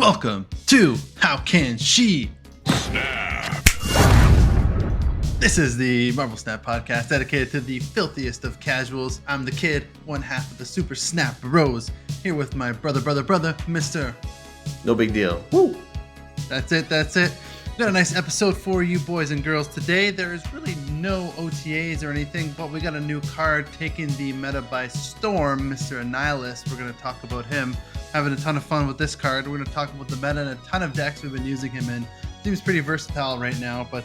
Welcome to How Can She Snap? This is the Marvel Snap podcast dedicated to the filthiest of casuals. I'm the kid, one half of the Super Snap Bros, here with my brother, Mr. No big deal. Woo! That's it. Got a nice episode for you boys and girls today. There is really no OTAs or anything, but we got a new card taking the meta by storm, Mr. Annihilus. We're going to talk about him. Having a ton of fun with this card. We're going to talk about the meta and a ton of decks we've been using him in. Seems pretty versatile right now, but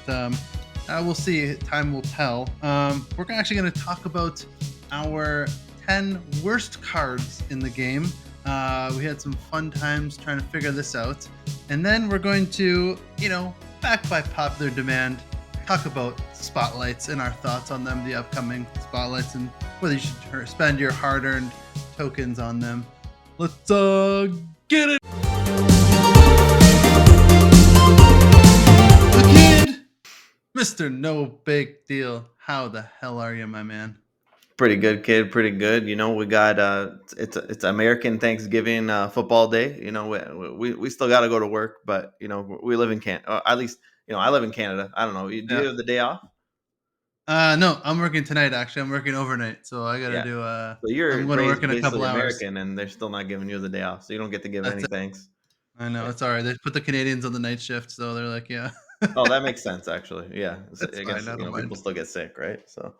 we'll see. Time will tell. We're actually going to talk about our 10 worst cards in the game. We had some fun times trying to figure this out. And then we're going to, back by popular demand, talk about spotlights and our thoughts on them, the upcoming spotlights, and whether you should spend your hard-earned tokens on them. Let's get it. The kid, Mr. No Big Deal. How the hell are you, my man? Pretty good, kid. Pretty good. We got it's American Thanksgiving football day. We still got to go to work, but we live in Canada. At least I live in Canada. I don't know. Do you have the day off? No, I'm working tonight. Actually, I'm working overnight, so I gotta do. So you're I'm going to work in a couple hours. American, and they're still not giving you the day off, so you don't get to give any thanks. I know, it's all right. They put the Canadians on the night shift, so they're like, yeah. Oh, that makes sense, actually. Yeah, I guess fine, people still get sick, right? So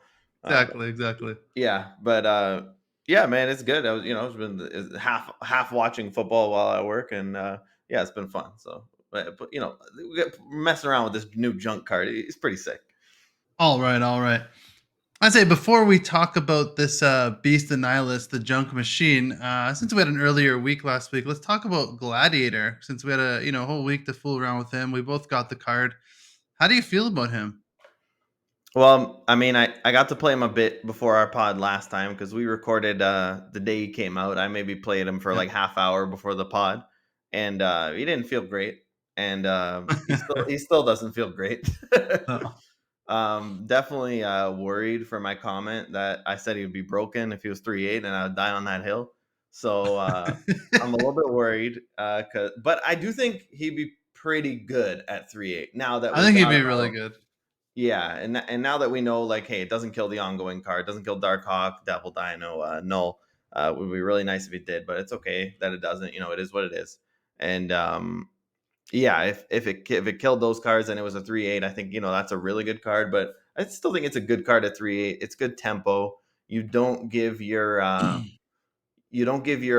exactly. Yeah, but yeah, man, it's good. I've been half watching football while I work, and yeah, it's been fun. So, but we get messing around with this new junk card. It's pretty sick. All right. I say before we talk about this Beast Annihilus, the junk machine, since we had an earlier week last week, let's talk about Gladiator. Since we had a whole week to fool around with him, we both got the card. How do you feel about him? Well, I mean, I got to play him a bit before our pod last time because we recorded the day he came out. I maybe played him for like half hour before the pod, and he didn't feel great, and he still doesn't feel great. Definitely worried for my comment that I said he would be broken if he was 3-8 and I would die on that hill. So I'm a little bit worried, but I do think he'd be pretty good at 3-8 now that I think he'd be really good. Yeah, and now that we know, like, hey, it doesn't kill the ongoing card, doesn't kill Darkhawk, Devil Dino, Null. Would be really nice if it did, but it's okay that it doesn't. It is what it is. And yeah, if it killed those cards and it was a 3-8, I think that's a really good card. But I still think it's a good card at 3-8. It's good tempo. You don't give your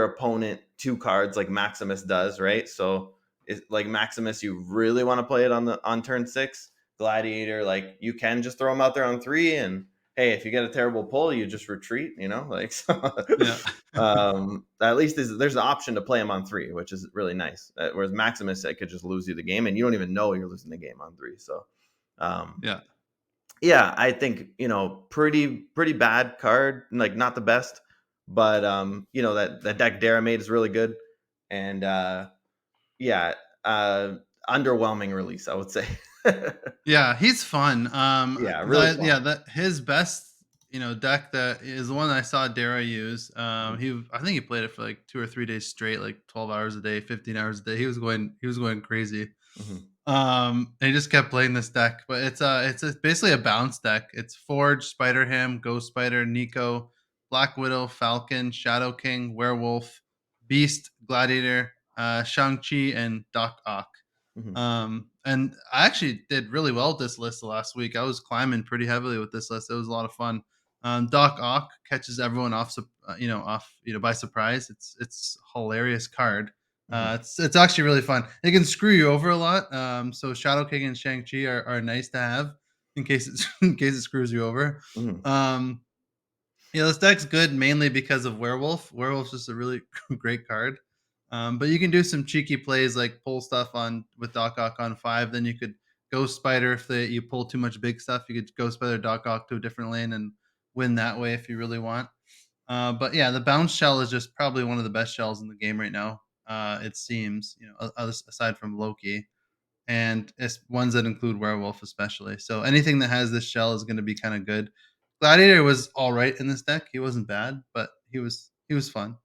opponent two cards like Maximus does, right? So it's like Maximus, you really want to play it on turn 6. Gladiator, like you can just throw them out there on 3, and hey, if you get a terrible pull, you just retreat. So, Yeah. At least there's an option to play him on 3, which is really nice. Whereas Maximus, I could just lose you the game, and you don't even know you're losing the game on 3. So, yeah, I think pretty bad card, like not the best, but that deck Dara made is really good, and underwhelming release, I would say. Yeah, he's fun. Really fun. His best, deck that is the one that I saw Dara use. I think he played it for like 2 or 3 days straight, like 12 hours a day, 15 hours a day. He was going crazy. And he just kept playing this deck, but it's basically a bounce deck. It's Forge, Spider Ham, Ghost Spider, Nico, Black Widow, Falcon, Shadow King, Werewolf, Beast, Gladiator, Shang-Chi, and Doc Ock. And I actually did really well with this list last week. I was climbing pretty heavily with this list. It was a lot of fun. Doc Ock catches everyone off by surprise. It's a hilarious card. It's actually really fun. It can screw you over a lot. So Shadow King and Shang-Chi are nice to have in case it screws you over. This deck's good mainly because of Werewolf. Werewolf's just a really great card. But you can do some cheeky plays like pull stuff with Doc Ock on 5. Then you could Ghost Spider if you pull too much big stuff. You could Ghost Spider Doc Ock to a different lane and win that way if you really want. But yeah, the bounce shell is just probably one of the best shells in the game right now. It seems, aside from Loki, and it's ones that include Werewolf especially. So anything that has this shell is going to be kind of good. Gladiator was all right in this deck. He wasn't bad, but he was fun.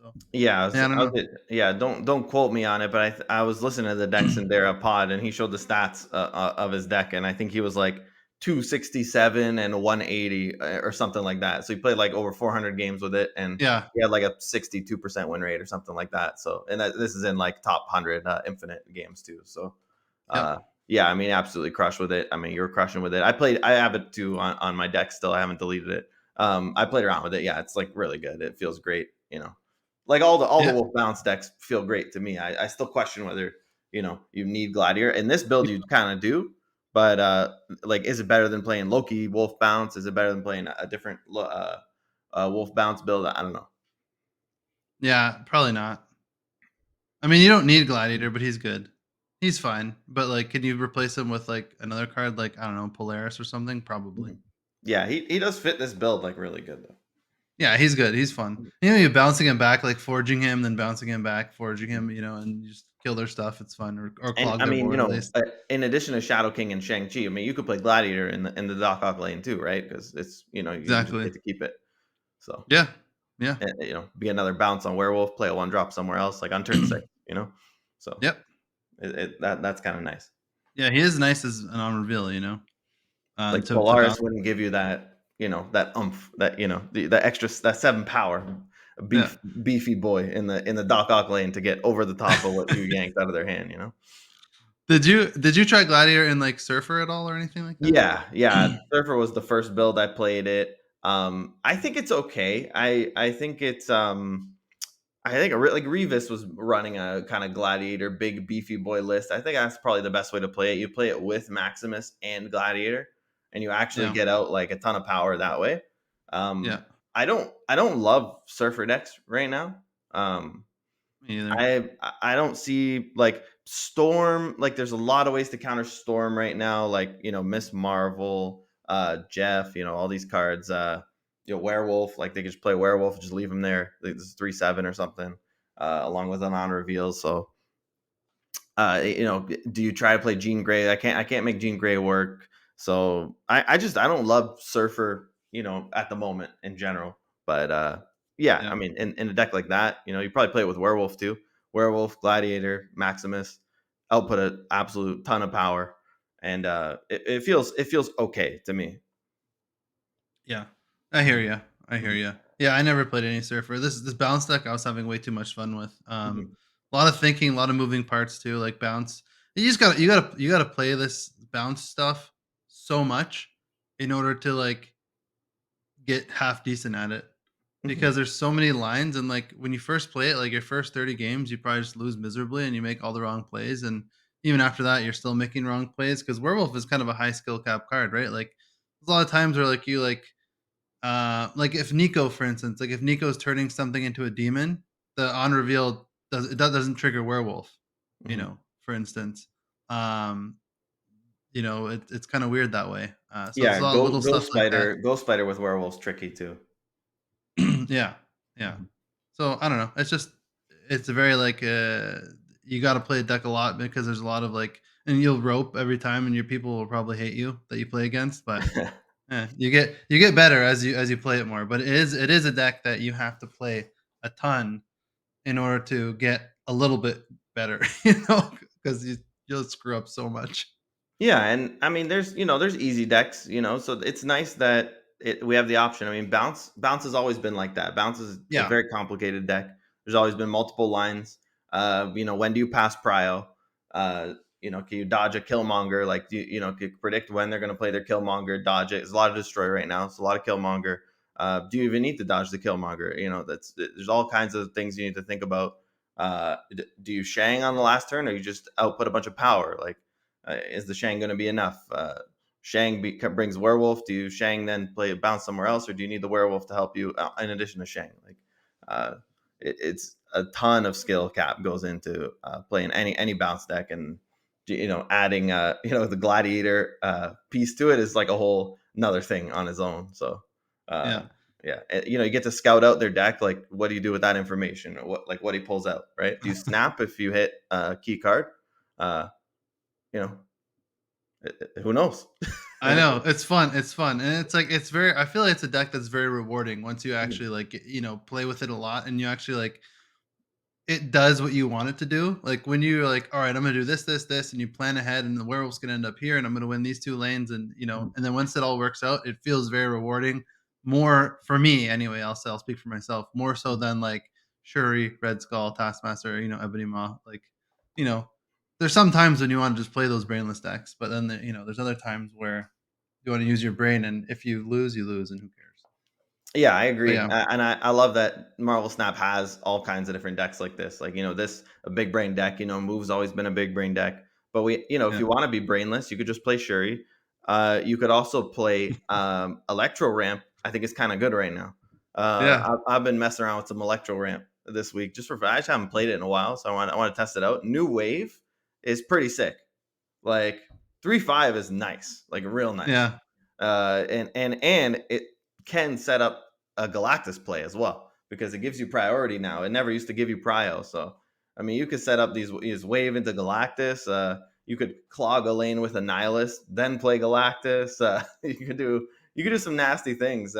So Yeah, yeah, I don't know. yeah. Don't quote me on it, but I was listening to the Decks and Dara pod, and he showed the stats of his deck, and I think he was like 267 and 180 or something like that. So he played like over 400 games with it, and Yeah, he had like a 62% win rate or something like that. So, and this is in like top 100 infinite games too. So, yep, uh, yeah, I mean, absolutely crushed with it. I mean, you're crushing with it. I have it too on my deck still. I haven't deleted it. I played around with it. Yeah, it's like really good. It feels great. Like all the yeah. wolf bounce decks feel great to me. I still question whether you need Gladiator. In this build, you kind of do, but like, is it better than playing Loki wolf bounce? Is it better than playing a different wolf bounce build? I don't know. Yeah, probably not. I mean, you don't need Gladiator, but he's good. He's fine. But like, can you replace him with like another card, like I don't know, Polaris or something? Probably. Mhm. Yeah, he does fit this build like really good though. Yeah, he's good. He's fun. You're bouncing him back, like forging him, then bouncing him back, forging him, and you just kill their stuff. It's fun, or And clog I their mean, board at least. in addition to Shadow King and Shang Chi, I mean, you could play Gladiator in the Doc Ock lane too, right? Because you just Exactly. get to keep it. So Yeah. Yeah. be another bounce on Werewolf, play a one drop somewhere else, like on turn six. So Yep. that's kind of nice. Yeah, he is nice as an on reveal, Like to Polaris bounce. wouldn't give you that oomph, that the extra, that 7 power, Yeah. beefy boy in the Doc Ock lane to get over the top of what you yanked out of their hand. Did you try Gladiator in like Surfer at all or anything like that? Yeah, yeah. Surfer was the first build I played it. I think it's okay. I think it's I think like Revis was running a kind of Gladiator big beefy boy list. I think that's probably the best way to play it. You play it with Maximus and Gladiator, and you actually Yeah. get out like a ton of power that way. Yeah. I don't love Surfer decks right now. Um, Me either. I don't see like Storm. Like, there's a lot of ways to counter Storm right now. Like, Miss Marvel, Jeff. All these cards. Werewolf. Like, they could just play Werewolf, just leave him there. Like, this is 3/7 or something, along with an on reveal. So, do you try to play Jean Grey? I can't make Jean Grey work. So I don't love Surfer, at the moment in general. But yeah, I Yeah. mean, in a deck like that, you probably play it with Werewolf too. Werewolf, Gladiator, Maximus, output an absolute ton of power, and it feels okay to me. Yeah. I hear Mhm, you. I hear mhm, you. Yeah, I never played any Surfer. This bounce deck I was having way too much fun with. mhm, A lot of thinking, a lot of moving parts too, like bounce. You gotta play this bounce stuff so much in order to like get half decent at it. mhm. Because there's so many lines and like when you first play it, like your first 30 games, you probably just lose miserably and you make all the wrong plays. And even after that, you're still making wrong plays because werewolf is kind of a high skill cap card, right? Like there's a lot of times where like you like if Nico, for instance, like if Nico's turning something into a demon, the on reveal doesn't trigger werewolf, Mhm. for instance. Um, it's kind of weird that way. So it's Yeah, a lot of little stuff Ghost like that. Spider. Ghost Spider with Werewolf's tricky too. Yeah, yeah. Mhm. So I don't know. It's a very like you got to play a deck a lot because there's a lot of like, and you'll rope every time, and your people will probably hate you that you play against. But you get better as you play it more. But it is a deck that you have to play a ton in order to get a little bit better, because you'll screw up so much. Yeah, and I mean, there's easy decks, so it's nice that we have the option. I mean, bounce has always been like that. Bounce is a Yeah, very complicated deck. There's always been multiple lines. When do you pass prio? Can you dodge a Killmonger? Like, can you predict when they're going to play their Killmonger? Dodge it. There's a lot of destroy right now. It's a lot of Killmonger. Do you even need to dodge the Killmonger? There's all kinds of things you need to think about. Do you Shang on the last turn, or you just output a bunch of power? Like, is the Shang going to be enough? Shang brings werewolf. Do you Shang then play bounce somewhere else, or do you need the werewolf to help you in addition to Shang? Like, uh, it's a ton of skill cap goes into playing any bounce deck, and adding the Gladiator piece to it is like a whole another thing on his own. So. yeah, Yeah, you get to scout out their deck. Like, what do you do with that information, or what he pulls out? Right? Do you snap if you hit a key card? Uh, you know, who knows? I know, it's fun, and it's like it's very I feel like it's a deck that's very rewarding once you actually, like, play with it a lot and you actually, like it does what you want it to do. Like, when you're like, "Alright, I'm gonna do this, this, this," and you plan ahead, and the werewolf's gonna end up here, and I'm gonna win these 2 lanes, and then once it all works out, it feels very rewarding. More for me anyway, I'll speak for myself, more so than, like, Shuri, Red Skull, Taskmaster, Ebony Maw, like, you know, there's some times when you wanna just play those brainless decks, but then there's other times where you wanna use your brain, and if you lose, and who cares? Yeah, I But agree, yeah, and I love that Marvel Snap has all kinds of different decks like this. Like, this a big brain deck. Move's always been a big brain deck, but if yeah, you want to be brainless, you could just play Shuri. You could also play Electro Ramp. I think it's kind of good right now. yeah, I've been messing around with some Electro Ramp this week just for fun. I just haven't played it in a while, so I want to test it out. New Wave is pretty sick. Like 3/5 is nice, like real nice. yeah, And it can set up a Galactus play as well because it gives you priority now. It never used to give you prio. So I mean, you could set up these wave into Galactus. You could clog a lane with Annihilus, then play Galactus. You could do some nasty things.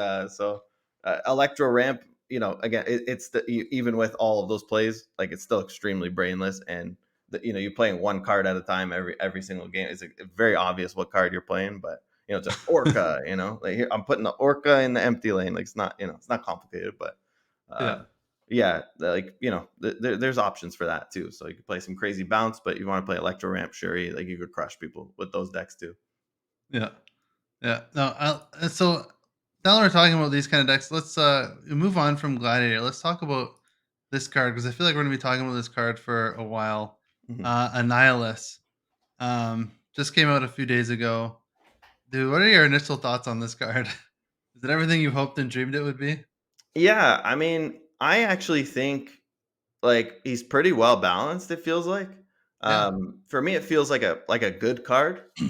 Electro Ramp, again, it's even with all of those plays, like it's still extremely brainless and you're playing one card at a time every single game. It's very obvious what card you're playing, but it's an orca. Like here I'm putting the orca in the empty lane. Like it's not complicated, but uh, yeah, yeah, like there's options for that too. So you could play some crazy bounce, but you want to play Electro Ramp Shuri, like you could crush people with those decks too. yeah. Yeah. No, so now that we're talking about these kind of decks, let's move on from Gladiator. Let's talk about this card because I feel like we're gonna be talking about this card for a while. Mhm. Annihilus. Just came out a few days ago. Dude, what are your initial thoughts on this card? Is it everything you hoped and dreamed it would be? Yeah, I mean, I actually think like he's pretty well balanced. It feels like. Yeah. For me, it feels like a good card. Yeah.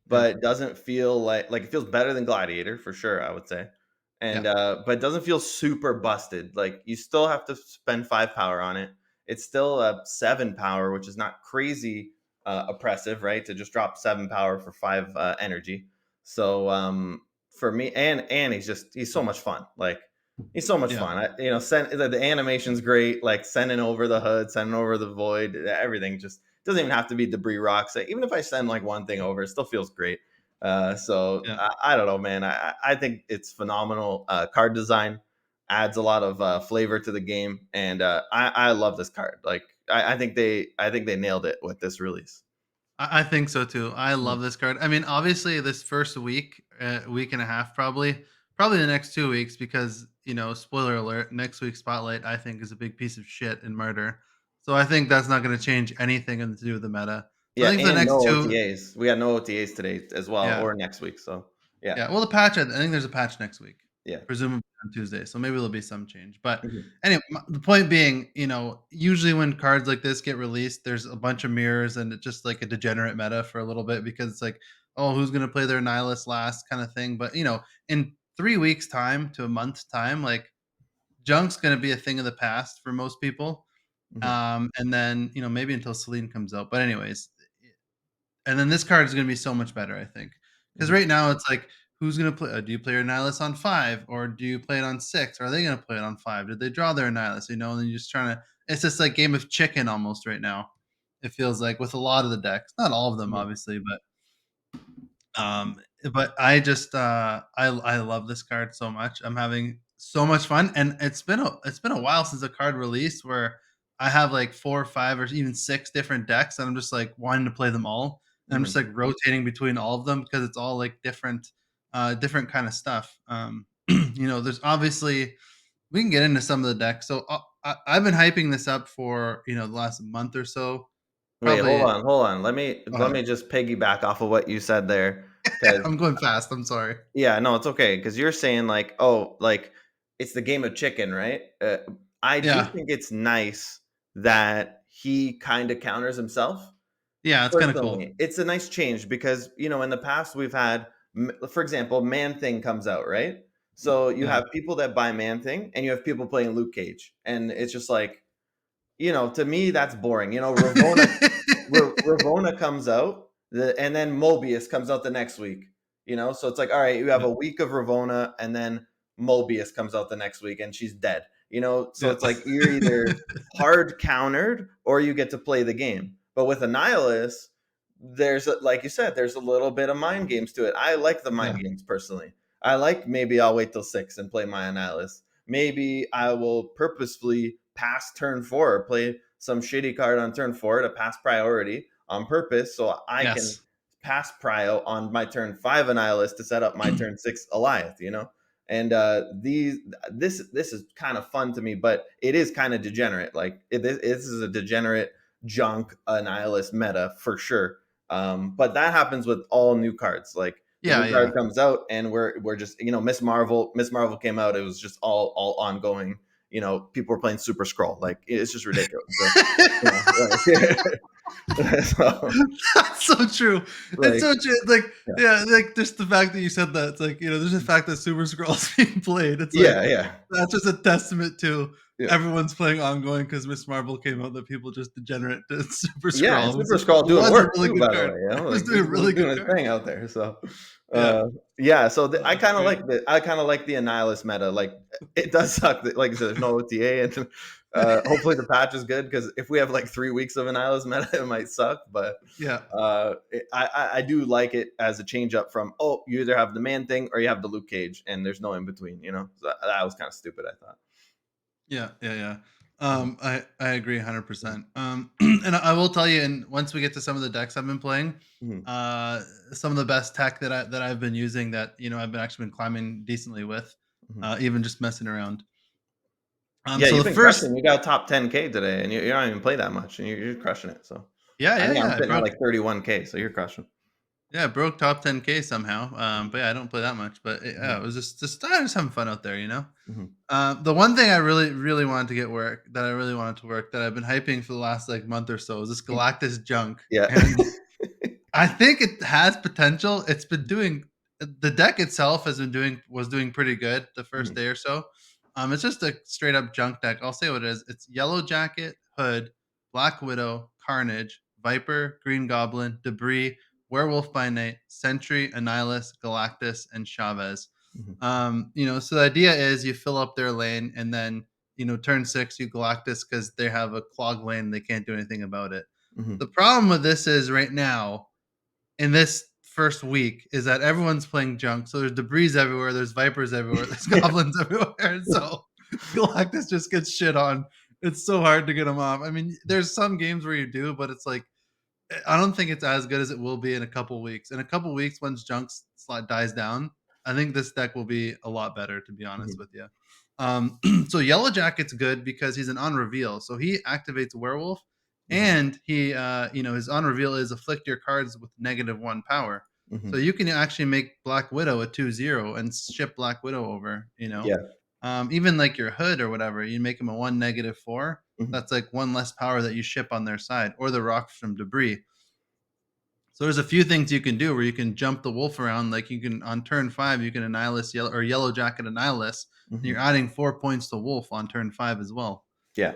But it doesn't feel like it feels better than Gladiator for sure, I would say. Yeah. But it doesn't feel super busted. Like you still have to spend 5 power on it. It's still a 7 power, which is not crazy oppressive, right? To just drop 7 power for 5 energy. So for me, and he's so much fun. Like he's so much Yeah. fun. Send the animation's great. Like sending over the hood, sending over the void, everything just doesn't even have to be debris rocks. Even if I send like one thing over, it still feels great. So Yeah. I don't know, man. I think it's phenomenal. Card design adds a lot of flavor to the game, and I love this card. Like I think they nailed it with this release. I think so too. I Mhm. love this card. I mean, obviously, this first week, week and a half, probably the next 2 weeks, because spoiler alert, next week's spotlight, I think, is a big piece of shit in murder. So I think that's not going to change anything to do with the meta. So Yeah, I think for the and next no two, OTAs. We got no OTAs today as well, yeah, or next week. So yeah, yeah. Well, the patch, I think there's a patch next week, yeah. presumably on Tuesday. So maybe there'll be some change. But Mhm. anyway, the point being, usually when cards like this get released, there's a bunch of mirrors and it's just like a degenerate meta for a little bit because it's like, oh, who's going to play their Nihilus last kind of thing. But, in 3 weeks' time to a month's time, like junk's going to be a thing of the past for most people. Mhm. And then, maybe until Celine comes out. But, anyways, and then this card is gonna be so much better, I think, because Mhm. right now it's like, who's gonna play? Do you play your Nihilus on 5 or do you play it on 6? Are they gonna play it on 5? Did they draw their Nihilus? And then you're just trying to. It's just like game of chicken almost right now. It feels like with a lot of the decks, not all of them, Mhm. obviously, um, but I love this card so much. I'm having so much fun, and it's been a while since a card released where I have like 4 or 5 or even 6 different decks, and I'm just like wanting to play them all. And I'm just Mhm. like rotating between all of them because it's all like different kind of stuff. There's obviously we can get into some of the decks. So I've been hyping this up for the last month or so. Wait, Probably. hold on. Let me Go let ahead. me just piggyback off of what you said there, because I'm going fast. I'm sorry. yeah, no, it's okay. Because you're saying like, oh, like it's the game of chicken, right? I do Yeah. think it's nice that he kind of counters himself. Yeah, it's kind of cool. Personally, it's a nice change because in the past we've had, for example, Man Thing comes out, right? So you Yeah. have people that buy Man Thing, and you have people playing Luke Cage, and it's just like, to me that's boring. Ravona comes out, and then Mobius comes out the next week. you know. So it's like, all right, you have Yeah. a week of Ravona, and then Mobius comes out the next week, and she's dead, you know. So Yeah. it's like you're either hard countered or you get to play the game. But with Annihilus, like you said, there's a little bit of mind games to it. I like the mind Yeah. games personally. I like, maybe I'll wait till 6 and play my Annihilus. Maybe I will purposefully pass turn 4, or play some shitty card on turn 4 to pass priority on purpose, so I can Yes. pass prio on my turn 5 Annihilus to set up my turn 6 Eliath, you know. And this is kind of fun to me, but it is kind of degenerate. Like, this is a degenerate junk Annihilus meta for sure. But that happens with all new cards. Like, the Yeah, new card yeah. comes out, and we're just, you know, Miss Marvel came out. It was just all ongoing. You know, people were playing Super Scroll. Like, it's just ridiculous. So, you know, like, so, That's so true. It's like, so true. Like, yeah, yeah, like just the fact that you said that. It's like, there's the fact that Super Scroll's being played. It's like, yeah, yeah, that's just a testament to yeah. everyone's playing ongoing because Miss Marvel came out that people just degenerate to Super Yeah, and Scroll. Super Scroll doing Was a work really too, good by the card. way. You know, It was like, doing a he's really doing good his card. thing out there. So, Yeah. yeah. So Oh, I that's kind of great. like the Annihilus meta. Like, it does suck that, like I said, there's no OTA, and hopefully the patch is good, because if we have like 3 weeks of Annihilus meta, it might suck. But Yeah. I do like it as a change up from, oh, you either have the man thing or you have the Luke Cage, and there's no in between. You know, so that was kind of stupid, I thought. Yeah, yeah, yeah. Mhm, I agree mhm, 100%. And I will tell you, and once we get to some of the decks I've been playing, mhm, uh, some of the best tech that I've been using that I've been actually been climbing decently with, mhm. even just messing around. Yeah, So you've the been first, crushing. You got top 10K today, and you don't even play that much, and you're crushing it. So, yeah, I yeah, think I'm yeah, I sitting at broke, like 31K, so you're crushing. yeah, I broke top 10K somehow. But yeah, I don't play that much, but yeah, Mhm, it was just I was having fun out there. mhm. The one thing I really, really wanted to get work that I really wanted to work that I've been hyping for the last like month or so is this Galactus junk. Yeah. And I think it has potential. It's been doing the deck itself was doing pretty good the first Mhm, day or so. It's just a straight up junk deck. I'll say what it is. It's Yellow Jacket, Hood, Black Widow, Carnage, Viper, Green Goblin, Debris, Werewolf by Night, Sentry, Annihilus, Galactus, and Chavez. mhm, So the idea is you fill up their lane, and then turn 6 you Galactus because they have a clog lane and they can't do anything about it. mhm. The problem with this is right now in this first week is that everyone's playing junk. So there's debris everywhere, there's vipers everywhere, there's goblins everywhere. And so Galactus just gets shit on. It's so hard to get him off. I mean, there's some games where you do, but it's like I don't think it's as good as it will be in a couple weeks. In a couple weeks, once junk slot dies down, I think this deck will be a lot better, to be honest Mhm, with you. So Yellow Jacket's good because he's an on reveal. So he activates Werewolf, mhm, and his on reveal is afflict your cards with -1 power. So mhm. you can actually make Black Widow a 2/0 and ship Black Widow over. Yeah. Even like your Hood or whatever, you make him a 1 -4. Mhm. That's like one less power that you ship on their side, or the rock from Debris. So there's a few things you can do where you can jump the wolf around. Like you can on turn 5, you can Annihilus Yellow Jacket Annihilus, and you're Mhm. adding 4 points to wolf on turn 5 as well. Yeah.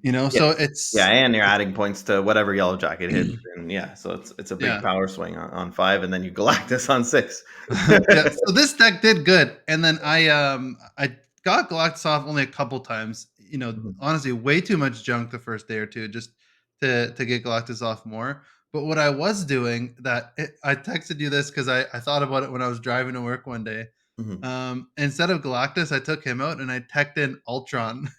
Yeah. So Yeah, and you're it's adding points to whatever Yellow Jacket hits, and yeah, so it's a big yeah. power swing on 5, and then you Galactus on 6. Yeah, so this deck did good, and then I got Galactus off only a couple times. Mhm, Honestly, way too much junk the first day or two just to get Galactus off more. But what I was doing I texted you this because I thought about it when I was driving to work one day. mhm. Instead of Galactus, I took him out and I teched in Ultron.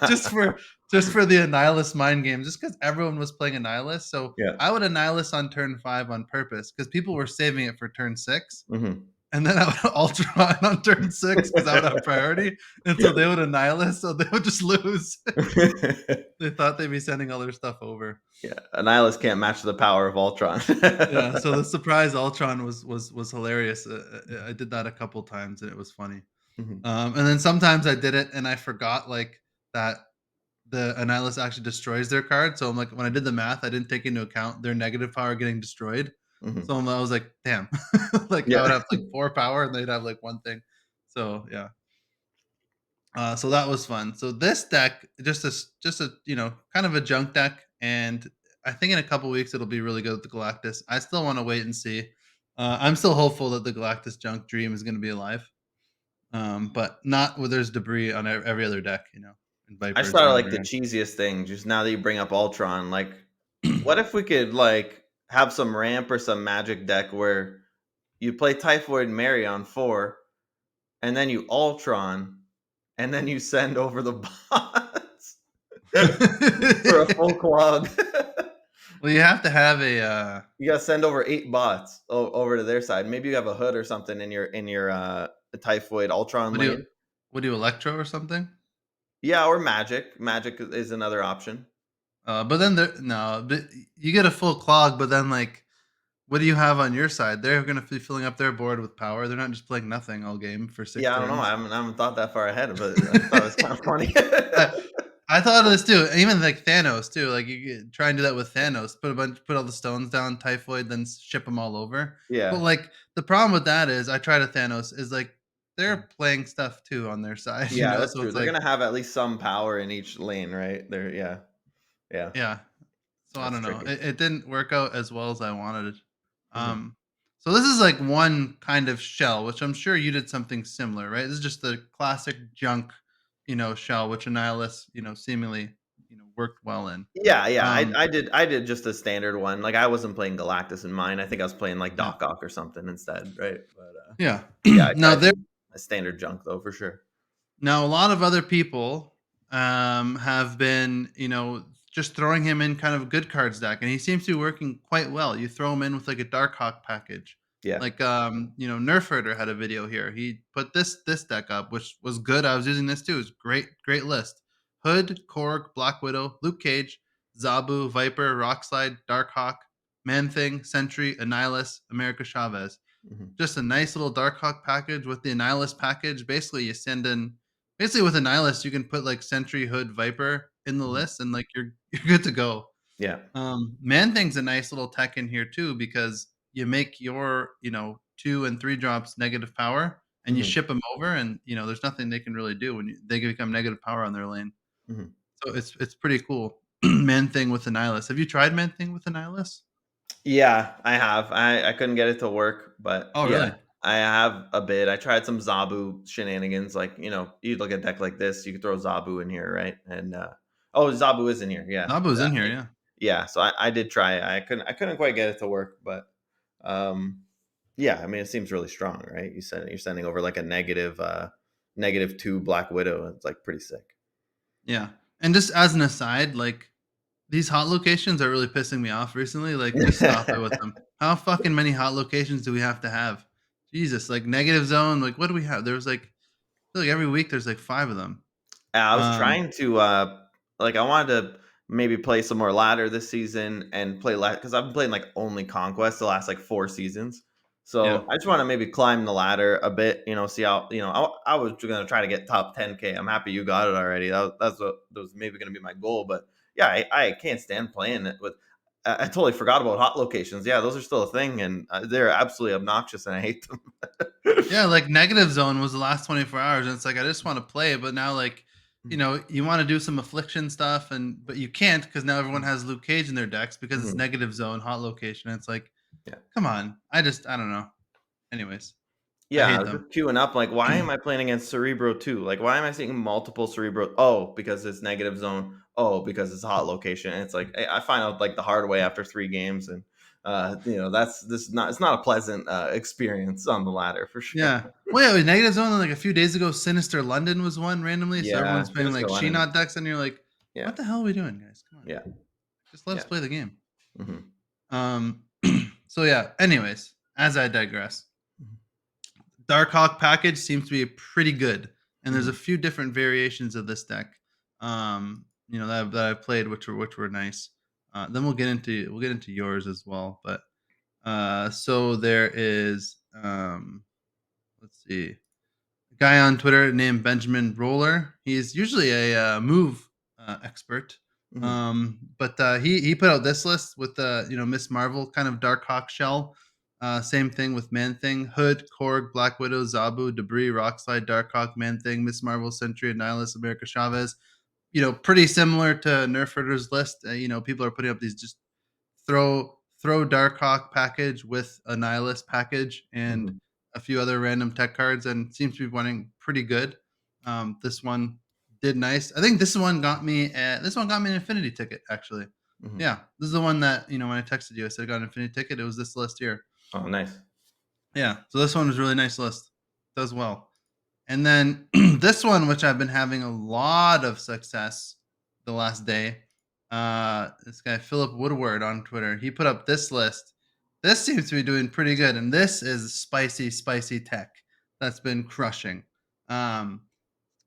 just for just for the Annihilus mind game, just because everyone was playing Annihilus. So Yeah. I would Annihilus on turn 5 on purpose because people were saving it for turn 6. Mhm. And then I would Ultron on turn 6 because I would have priority. And so Yeah. they would Annihilus, so they would just lose. They thought they'd be sending all their stuff over. Yeah, Annihilus can't match the power of Ultron. Yeah, so the surprise Ultron was hilarious. I did that a couple times and it was funny. Mhm. And then sometimes I did it and I forgot like that the Annihilus actually destroys their card. So I'm like, when I did the math, I didn't take into account their negative power getting destroyed. Mhm. So I was like, damn, like I Yeah. would have like 4 power and they'd have like one thing. So yeah, so that was fun. So this deck, just a kind of a junk deck, and I think in a couple weeks it'll be really good with the Galactus. I still want to wait and see. I'm still hopeful that the Galactus Junk Dream is going to be alive, but not where there's debris on every other deck, and I just Vipers thought of, running like, the around. cheesiest thing, just now that you bring up Ultron, like, what if we could, like, have some ramp or some magic deck where you play Typhoid Mary on 4, and then you Ultron, and then you send over the bots for a full clog. Well, you have to have a You gotta send over 8 bots over to their side. Maybe you have a hood or something in your, Typhoid Ultron what do you lane. Electro or something? Yeah, or Magic. Magic is another option. But then there no, but you get a full clog, but then like, what do you have on your side? They're going to be filling up their board with power. They're not just playing nothing all game for six Yeah, I don't know. turns. I haven't thought that far ahead, but I thought it was kinda funny. I, I thought of this too. Even like Thanos too. Like try and do that with Thanos. Put all the stones down, Typhoid, then ship them all over. But Yeah. like the problem with that is, I tried a Thanos. Is like they're playing stuff too on their side. Yeah, that's So true. it's They're like, gonna have at least some power in each lane, right? Yeah, yeah. So I that's don't know. tricky. It didn't work out as well as I wanted it. Mhm. So this is like one kind of shell, which I'm sure you did something similar, right? This is just the classic junk, shell, which Annihilus, seemingly, worked well in. Yeah, Um, I did just a standard one. Like, I wasn't playing Galactus in mine. I think I was playing, like, yeah, Doc Ock or something instead, right? But, yeah. yeah, I now tried there, a standard junk though, for sure. Now a lot of other people have been, just throwing him in kind of a good cards deck, and he seems to be working quite well. You throw him in with like a Darkhawk package, Yeah. like Nerf Herder had a video here. He put this deck up, which was good. I was using this too. It's great list. Hood, Korg, Black Widow, Luke Cage, Zabu, Viper, Rockslide, Darkhawk, Man Thing, Sentry, Annihilus, America Chavez. Mhm. Just a nice little Darkhawk package with the Annihilus package. Basically, you send in basically with Annihilus, you can put like Sentry, Hood, Viper in the Mhm. list, and like you're good to go. Yeah. Man Thing's a nice little tech in here too, because you make your 2 and 3 drops negative power, and you Mhm. ship them over, and there's nothing they can really do when they become negative power on their lane. Mhm. So it's pretty cool. Man Thing with Annihilus. Have you tried Man Thing with Annihilus? Yeah, I have. I couldn't get it to work, but Oh, yeah, really? I have a bit. I tried some Zabu shenanigans, like, you look at a deck like this, you could throw Zabu in here, right? And, oh, Zabu is in here, yeah. Nabu's in here, I yeah. Yeah, so I did try it. I couldn't quite get it to work, but, um, yeah, I mean, it seems really strong, right? You're sending over, like, a -2 Black Widow. It's, like, pretty sick. Yeah. And just as an aside, like, these hot locations are really pissing me off recently. Like, just stop it with them. How fucking many hot locations do we have to have? Jesus, like negative zone. Like, what do we have? There was like, I feel like every week there's like 5 of them. I was Um, trying to, like, I wanted to maybe play some more ladder this season and play because I've been playing like only conquest the last like 4 seasons. yeah, So I just want to maybe climb the ladder a bit, see how, I was gonna try to get top 10K. I'm happy you got it already. That was maybe gonna be my goal. But yeah, I can't stand playing it with. I totally forgot about hot locations. Yeah, those are still a thing, and they're absolutely obnoxious, and I hate them. yeah. Like negative zone was the last 24 hours, and it's like I just want to play, but now like, you want to do some affliction stuff, but you can't because now everyone has Luke Cage in their decks because it's Mhm. negative zone hot location. It's like, Yeah. come on. I don't know. Anyways, I Yeah, I hate was them. just queuing up, like, why am I playing against Cerebro 2? Like, why am I seeing multiple Cerebro? Oh, because it's negative zone. Oh, because it's hot location. And it's like I find out like the hard way after 3 games, and that's this is not it's not a pleasant experience on the ladder for sure. Yeah. Well, yeah, negative zone, like a few days ago, Sinister London was one randomly. So Yeah, everyone's playing Sinister like London. Sheenot decks, and you're like, Yeah, what the hell are we doing, guys? Come on. yeah, Just let us yeah. play the game. Hmm. Um so yeah, anyways, as I digress. Darkhawk package seems to be pretty good. And there's a Hmm. few different variations of this deck. That I've played which were nice. Then we'll get into yours as well. But so there is let's see. Guy on Twitter named Benjamin Roller. He's usually a move expert, Hmm. but he put out this list with the Miss Marvel kind of Dark Hawk shell. Same thing with Man Thing, Hood, Korg, Black Widow, Zabu, Debris, Rockslide, Dark Hawk, Man Thing, Miss Marvel, Sentry, Annihilus, America Chavez. Pretty similar to Nerf Herder's list. People are putting up these just throw throw Darkhawk package with Annihilus package and Mhm. a few other random tech cards, and seems to be running pretty good. This one did nice. I think this one got me an Infinity ticket actually. Mhm. Yeah, this is the one that when I texted you, I said I got an Infinity ticket. It was this list here. Oh, nice. Yeah, so this one was really nice list. Does well. And then this one, which I've been having a lot of success the last day, this guy Philip Woodward on Twitter, he put up this list. This seems to be doing pretty good, and this is spicy, spicy tech that's been crushing. Um,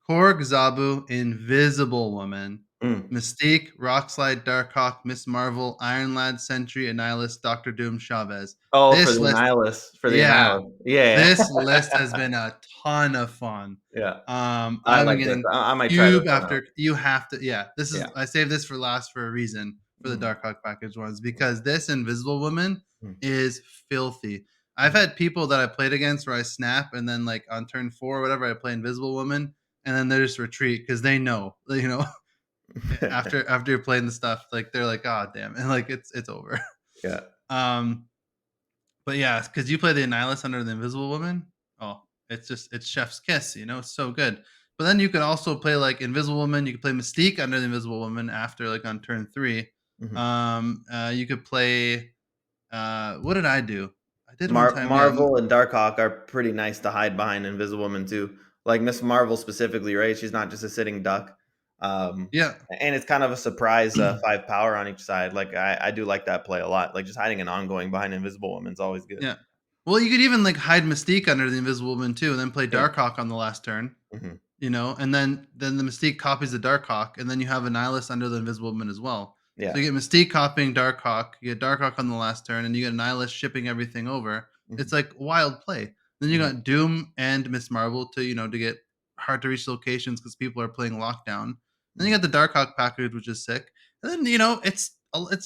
Korg, Zabu, Invisible Woman, Mm. Mystique, Rockslide, Darkhawk, Miss Marvel, Iron Lad, Sentry, Annihilus, Doctor Doom, Chavez. Oh, for This the list, Annihilus, for the yeah, Annihilus. Yeah, this list has been a ton of fun. yeah. I I've been like this. getting I might try this cube one out. after you have to, yeah. This is Yeah. I saved this for last for a reason for the Mhm. Dark Hawk package ones because this Invisible Woman Mhm. is filthy. I've Mhm. had people that I played against where I snap and then like on turn four or whatever I play Invisible Woman and then they just retreat because they know after you're playing the stuff like they're like oh damn and like it's over. Yeah. um but yeah, because you play the Annihilus under the Invisible Woman. Oh, it's chef's kiss. It's so good. But then you could also play like Invisible Woman. You could play Mystique under the Invisible Woman after like on turn three. Mhm. You could play. What did I do? I did one time. Yeah, Marvel and Darkhawk are pretty nice to hide behind Invisible Woman too. Like Miss Marvel specifically, right? She's not just a sitting duck. Um, yeah, and it's kind of a surprise 5 power on each side. Like I do like that play a lot. Like just hiding an ongoing behind Invisible Woman's always good. yeah. Well, you could even like hide Mystique under the Invisible Woman too, and then play Yeah. Darkhawk on the last turn. Hmm. And then the Mystique copies the Darkhawk, and then you have a Nihilus under the Invisible Woman as well. So Yeah. you get Mystique copying Darkhawk, you get Darkhawk on the last turn, and you get Nihilus shipping everything over. Hmm. It's like wild play. Then you Hmm. got Doom and Miss Marvel to get hard to reach locations because people are playing lockdown. Then you Hmm. got the Darkhawk package, which is sick. And then it's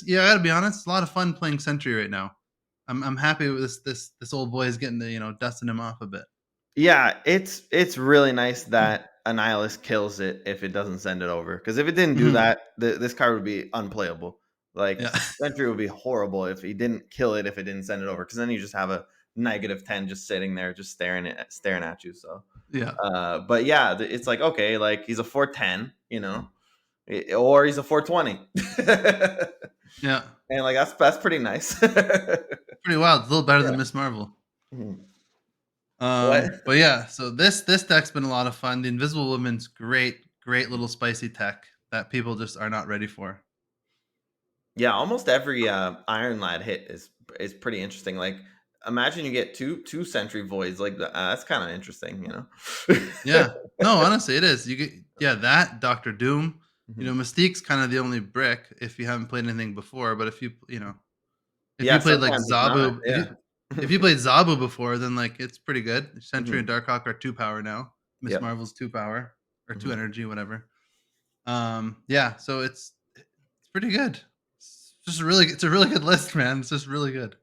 yeah, I gotta be honest, it's a lot of fun playing Sentry right now. I'm happy with this old boy is getting to dusting him off a bit. Yeah, it's really nice that Annihilus kills it if it doesn't send it over. Because if it didn't do Mhm. that, this card would be unplayable. Like Yeah, Sentry would be horrible if he didn't kill it if it didn't send it over. Because then you just have a -10 just sitting there, just staring at you. So, yeah, but yeah, it's like okay, like he's a 410, or he's a 420, yeah. and like that's pretty nice. Pretty wild. It's a little better Yeah. than Miss Marvel. Mhm. What? But yeah, so this deck's been a lot of fun. The Invisible Woman's great, great little spicy tech that people just are not ready for. Yeah, almost every Iron Lad hit is pretty interesting. Like, imagine you get two Sentry Voids. Like, that's kind of interesting, Yeah. No, honestly, it is. You get that Doctor Doom. Mhm. Mystique's kind of the only brick if you haven't played anything before. But if Yeah, you played like sometimes it's not. Zabu, Yeah. if you played Zabu before, then like it's pretty good. Sentry Mhm. and Darkhawk are 2 power now. Miss Yep. Marvel's 2 power or two Mhm. energy, whatever. Yeah, so it's pretty good. It's a really good list, man. It's just really good.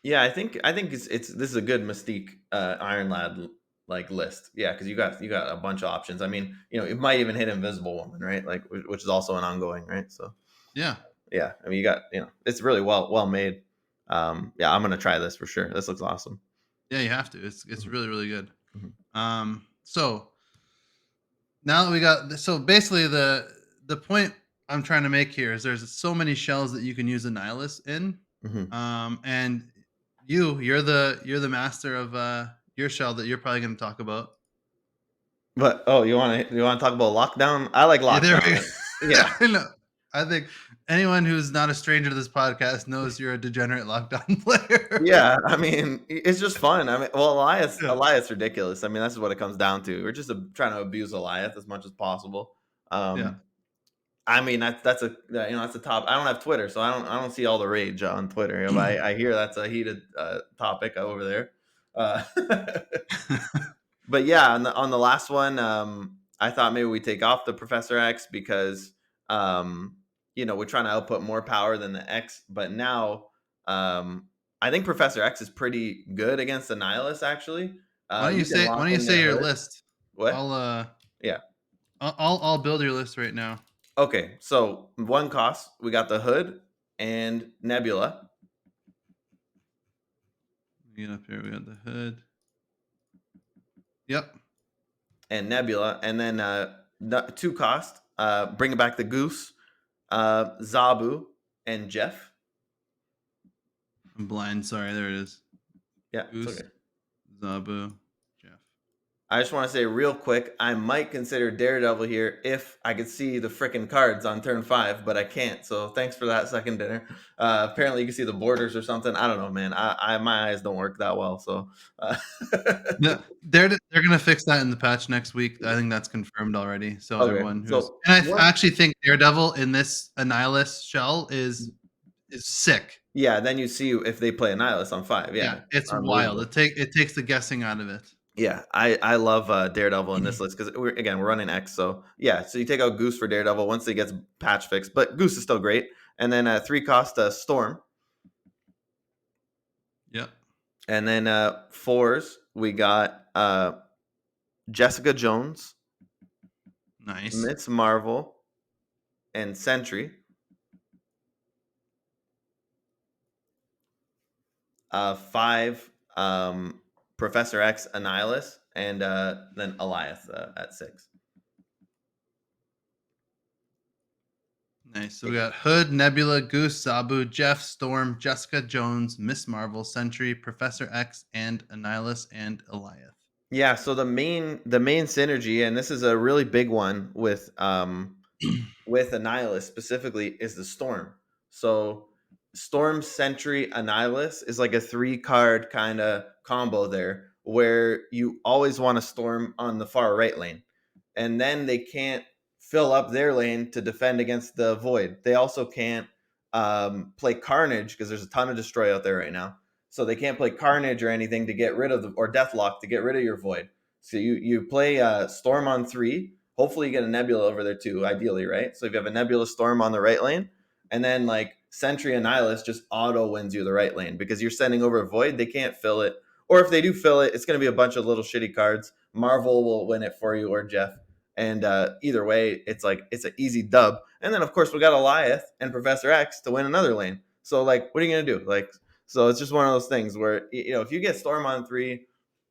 Yeah, I think it's this is a good Mystique Iron Lad like list. Yeah, because you got a bunch of options. I mean, it might even hit Invisible Woman, right? Like, which is also an ongoing, right? So Yeah. yeah, I mean, you got it's really well made. Yeah, I'm gonna try this for sure. This looks awesome. Yeah, you have to. It's Mhm. really, really good. Mhm. So now that we got so basically the point I'm trying to make here is there's so many shells that you can use a nihilus in. Mhm. And you're the master of your shell that you're probably gonna talk about. But you want to talk about lockdown? I like Yeah, there lockdown. we go. Yeah, I know. I think anyone who's not a stranger to this podcast knows you're a degenerate lockdown player. yeah. I mean, it's just fun. I mean, well, Elias, Yeah. Elias, ridiculous. I mean, that's what it comes down to. We're just trying to abuse Elias as much as possible. Yeah. Um, I mean, that's a top. I don't have Twitter, so I don't see all the rage on Twitter. But I hear that's a heated topic over there. Uh, but yeah, on the last one, I thought maybe we take off the Professor X because we're trying to output more power than the X. But now, I think Professor X is pretty good against the Nihilus. Actually, you can Why lock don't you in say their your hood. list? What? I'll uh Yeah. I'll build your list right now. Okay. So one cost, we got the hood and Nebula. Get up here. We got the hood. Yep. and Nebula, and then two cost. Bring back the Goose, Zabu, and Jeff. I'm blind. Sorry. There it is. Yeah, it's Goose, okay. Zabu, Jeff. I just want to say real quick, I might consider Daredevil here if I could see the frickin' cards on turn 5, but I can't. So thanks for that second dinner. Apparently you can see the borders or something. I don't know, man. I my eyes don't work that well, so Yeah, they're gonna fix that in the patch next week. I think that's confirmed already. So okay. everyone who's So and I what? actually think Daredevil in this Annihilus shell is sick. Yeah, then you see if they play Annihilus on 5. Yeah, Yeah, it's wild. unbelievable. It takes the guessing out of it. Yeah, I love Daredevil in this list because we're running X, so yeah. So you take out Goose for Daredevil once he gets patch fixed, but Goose is still great. And then 3 cost Storm, Yep, and then 4s we got Jessica Jones, nice. Miss Marvel, and Sentry. 5 Professor X, Annihilus, and then Elias at 6. Nice. So we got Hood, Nebula, Goose, Zabu, Jeff, Storm, Jessica Jones, Miss Marvel, Sentry, Professor X, and Annihilus and Eliath. Yeah, so the main synergy, and this is a really big one with Annihilus specifically, is the Storm. So Storm, Sentry, Annihilus is like a 3 card kind of combo there, where you always want to Storm on the far right lane, and then they can't fill up their lane to defend against the Void. They also can't play Carnage because there's a ton of Destroy out there right now. So they can't play Carnage or anything to get rid of or Deathlock to get rid of your Void. So you play Storm on 3. Hopefully you get a Nebula over there too, ideally, right? So if you have a Nebula Storm on the right lane, and then like Sentry and Nihilus just auto wins you the right lane because you're sending over a Void, they can't fill it. Or if they do fill it, it's going to be a bunch of little shitty cards. Marvel will win it for you or Jeff. And either way, it's like it's an easy dub. And then of course we got Eliath and Professor X to win another lane. So like, what are you gonna do? Like, so it's just one of those things where if you get Storm on 3,